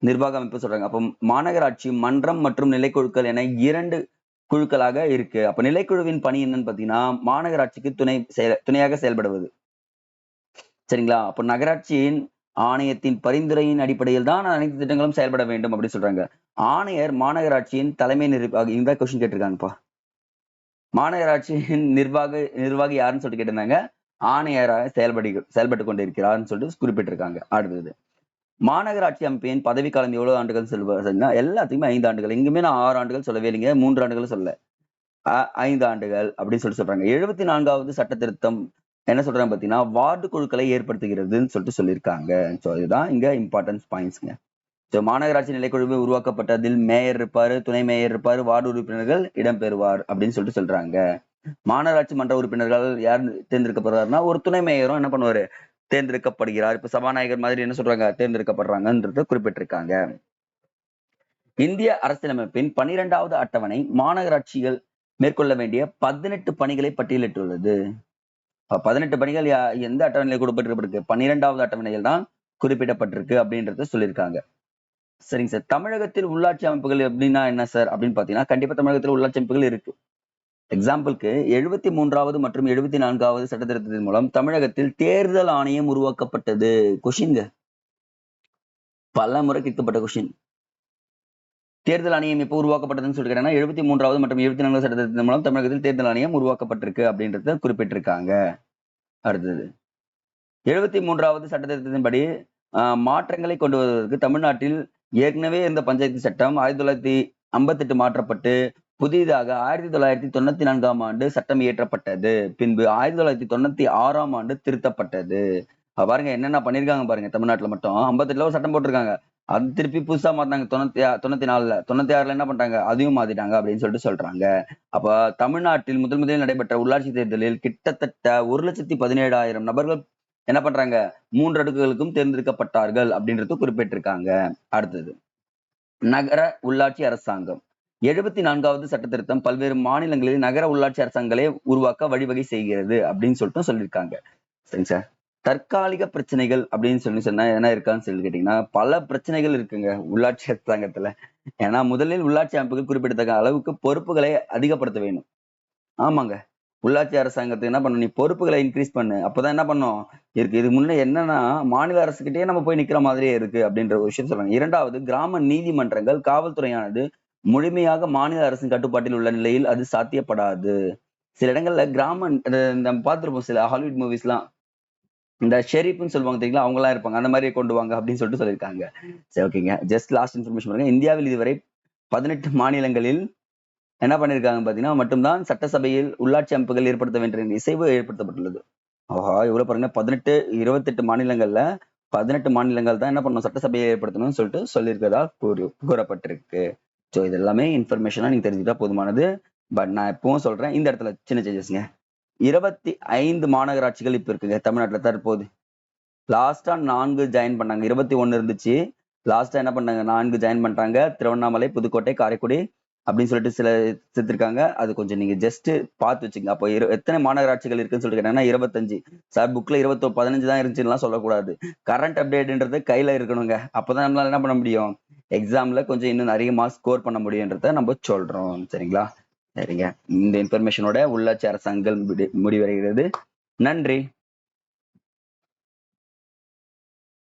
நிர்வாக அமைப்பு சொல்றாங்க. அப்போ மாநகராட்சி மன்றம் மற்றும் நிலைக்குழுக்கள் என 2 குழுக்களாக இருக்கு. அப்ப நிலைக்குழுவின் பணி என்னன்னு பாத்தீங்கன்னா மாநகராட்சிக்கு துணையாக செயல்படுவது. சரிங்களா? அப்போ நகராட்சியின் ஆணையத்தின் பரிந்துரையின் அடிப்படையில் தான் அனைத்து திட்டங்களும் செயல்பட வேண்டும் அப்படின்னு சொல்றாங்க. ஆணையர் மாநகராட்சியின் தலைமை நிர்வாகி. இந்த கொஸ்டின் கேட்டிருக்காங்கப்பா. மாநகராட்சியின் நிர்வாகி யாருன்னு சொல்லிட்டு கேட்டிருந்தாங்க. ஆணையராக செயல்பட்டு கொண்டிருக்கிறார்னு சொல்லிட்டு குறிப்பிட்டிருக்காங்க. அடுத்தது, மாநகராட்சி அமைப்பின் பதவிக்காலம் எவ்வளவு ஆண்டுகள் சொல்லுவாங்க? எல்லாத்துக்குமே 5 ஆண்டுகள். எங்குமே நான் 6 ஆண்டுகள் சொல்லவே இல்லைங்க, 3 ஆண்டுகள் சொல்லல, 5 ஆண்டுகள் அப்படின்னு சொல்றாங்க. 74வது சட்ட திருத்தம் என்ன சொல்றாங்க பாத்தீங்கன்னா வார்டு குழுக்களை ஏற்படுத்துகிறதுன்னு சொல்லிட்டு சொல்லியிருக்காங்க. ஸோ இதுதான் இங்க இம்பார்ட்டன்ஸ் பாயிண்ட்ஸ்ங்க. ஸோ மாநகராட்சி நிலைக்குழு உருவாக்கப்பட்டதில் மேயர் இருப்பாரு, துணை மேயர் இருப்பாரு, வார்டு உறுப்பினர்கள் இடம்பெறுவார் அப்படின்னு சொல்லிட்டு சொல்றாங்க. மாநகராட்சி மன்ற உறுப்பினர்கள் யார் தேர்ந்தெடுக்கப்படுறாருன்னா ஒரு துணை மேயரும் என்ன பண்ணுவாரு, தேர்ந்தெடுக்கப்படுகிறார். இப்ப சபாநாயகர் மாதிரி என்ன சொல்றாங்க, தேர்ந்தெடுக்கப்படுறாங்கன்றத குறிப்பிட்டிருக்காங்க. இந்திய அரசியலமைப்பின் 12வது அட்டவணை மாநகராட்சிகள் மேற்கொள்ள வேண்டிய 18 பணிகளை பட்டியலிட்டுள்ளது. 18 பணிகள் எந்த அட்டவணையில் குறிப்பிட்டிருக்கு? 12வது அட்டவணையில் தான் குறிப்பிடப்பட்டிருக்கு அப்படின்றத சொல்லியிருக்காங்க. சரிங்க சார். தமிழகத்தில் உள்ளாட்சி அமைப்புகள் எப்படின்னா என்ன சார் அப்படின்னு பாத்தீங்கன்னா கண்டிப்பா தமிழகத்தில் உள்ளாட்சி அமைப்புகள் இருக்கு. எக்ஸாம்பிளுக்கு 73வது மற்றும் 74வது சட்ட திருத்தத்தின் மூலம் தமிழகத்தில் தேர்தல் ஆணையம் உருவாக்கப்பட்டது. கொஷின்ங்க, பல முறை கேட்கப்பட்ட கொஷின். தேர்தல் ஆணையம் எப்போ உருவாக்கப்பட்டதுன்னு சொல்லிட்டு கேட்டீங்கன்னா 73வது மற்றும் 74வது சட்ட திருத்தத்தின் மூலம் தமிழகத்தில் தேர்தல் ஆணையம் உருவாக்கப்பட்டிருக்கு அப்படின்றத குறிப்பிட்டிருக்காங்க. அடுத்தது, 73வது சட்ட திருத்தத்தின்படி மாற்றங்களை கொண்டு வருவதற்கு தமிழ்நாட்டில் ஏற்கனவே இருந்த பஞ்சாயத்து சட்டம் 1958 மாற்றப்பட்டு புதிதாக 1994ஆம் ஆண்டு சட்டம் இயற்றப்பட்டது. பின்பு 1996ஆம் ஆண்டு திருத்தப்பட்டது. பாருங்க என்னென்ன பண்ணிருக்காங்க பாருங்க. தமிழ்நாட்டுல மட்டும் 58ல ஒரு சட்டம் போட்டிருக்காங்க, அது திருப்பி புதுசா மாத்தினாங்க 94ல. 96ல என்ன பண்றாங்க, அதையும் மாத்திட்டாங்க அப்படின்னு சொல்லிட்டு சொல்றாங்க. அப்ப தமிழ்நாட்டில் முதலில் நடைபெற்ற உள்ளாட்சி தேர்தலில் கிட்டத்தட்ட 1,17,000 நபர்கள் என்ன பண்றாங்க, 3 அடுக்குகளுக்கும் தேர்ந்தெடுக்கப்பட்டார்கள் அப்படின்றது குறிப்பிட்டிருக்காங்க. அடுத்தது, நகர உள்ளாட்சி அரசாங்கம். 74வது சட்ட திருத்தம் பல்வேறு மாநிலங்களில் நகர உள்ளாட்சி அரசாங்கங்களை உருவாக்க வழிவகை செய்கிறது அப்படின்னு சொல்லிட்டு சொல்லியிருக்காங்க. சரிங்க சார். தற்காலிக பிரச்சனைகள் அப்படின்னு சொன்னா என்ன இருக்கான்னு சொல்லி கேட்டீங்கன்னா பல பிரச்சனைகள் இருக்குங்க உள்ளாட்சி அரசாங்கத்துல. ஏன்னா முதலில் உள்ளாட்சி அமைப்புகள் குறிப்பிடத்தக்க அளவுக்கு பொறுப்புகளை அதிகப்படுத்த வேணும். ஆமாங்க, உள்ளாட்சி அரசாங்கத்துக்கு என்ன பண்ணணும், நீ பொறுப்புகளை இன்க்ரீஸ் பண்ணு, அப்பதான் என்ன பண்ணும் இருக்கு. இது முன்னே என்னன்னா மாநில அரசுகிட்டே நம்ம போய் நிக்கிற மாதிரியே இருக்கு அப்படின்ற ஒரு விஷயம் சொல்றாங்க. 2வது, கிராம நீதிமன்றங்கள் காவல்துறையானது முழுமையாக மாநில அரசின் கட்டுப்பாட்டில் உள்ள நிலையில் அது சாத்தியப்படாது. சில இடங்கள்ல நம்ம பார்த்திருப்போம் சில ஹாலிவுட் மூவிஸ் எல்லாம், இந்த ஷெரீப்னு சொல்லுவாங்க தெரியுங்களா, அவங்க எல்லாம் இருப்பாங்க, அந்த மாதிரி கொண்டு வாங்க அப்படின்னு சொல்லிட்டு சொல்லியிருக்காங்க. சரி, ஓகேங்க. ஜஸ்ட் லாஸ்ட் இன்ஃபர்மேஷன் பாருங்க. இந்தியாவில் இதுவரை 18 மாநிலங்களில் என்ன பண்ணிருக்காங்க பாத்தீங்கன்னா மட்டும்தான் சட்டசபையில் உள்ளாட்சி அமைப்புகள் ஏற்படுத்த வேண்டிய இசைவு ஏற்படுத்தப்பட்டுள்ளது. ஆஹா, இவ்வளவு பாருங்க, 28 மாநிலங்கள்ல 18 மாநிலங்கள் தான் என்ன பண்ணணும், சட்டசபையை ஏற்படுத்தணும்னு சொல்லிட்டு சொல்லியிருக்கிறதா கூறப்பட்டிருக்கு. ஸோ இது எல்லாமே இன்ஃபர்மேஷனா நீங்க தெரிஞ்சுக்கிட்டா போதுமானது. பட் நான் எப்பவும் சொல்றேன், இந்த இடத்துல சின்ன சேஞ்சஸ்ங்க. 25 மாநகராட்சிகள் இப்ப இருக்குங்க தமிழ்நாட்டுல தற்போது. லாஸ்டா 4 ஜாயின் பண்ணாங்க. 21 இருந்துச்சு, லாஸ்டா என்ன பண்ணாங்க, 4 ஜாயின் பண்றாங்க. திருவண்ணாமலை, புதுக்கோட்டை, காரைக்குடி அப்படின்னு சொல்லிட்டு சில சேர்த்திருக்காங்க. அது கொஞ்சம் நீங்க ஜஸ்ட் பார்த்து வச்சுங்க. அப்போ எத்தனை மாநகராட்சிகள் இருக்குன்னு சொல்லிட்டு கேட்டாங்கன்னா 25. சார் புக்ல 15 தான் இருந்துச்சுன்னா சொல்லக்கூடாது. கரண்ட் அப்டேட்ன்றது கையில இருக்கணுங்க. அப்பதான் நம்மளால என்ன பண்ண முடியும், எக்ஸாம்ல கொஞ்சம் இன்னும் நிறைய மார்க்ஸ் ஸ்கோர் பண்ண முடியுன்றத நம்ம சொல்றோம். சரிங்களா? சரிங்க, இந்த இன்ஃபர்மேஷனோட உள்ளாட்சி அரசாங்கங்கள் முடிவடைகிறது. நன்றி.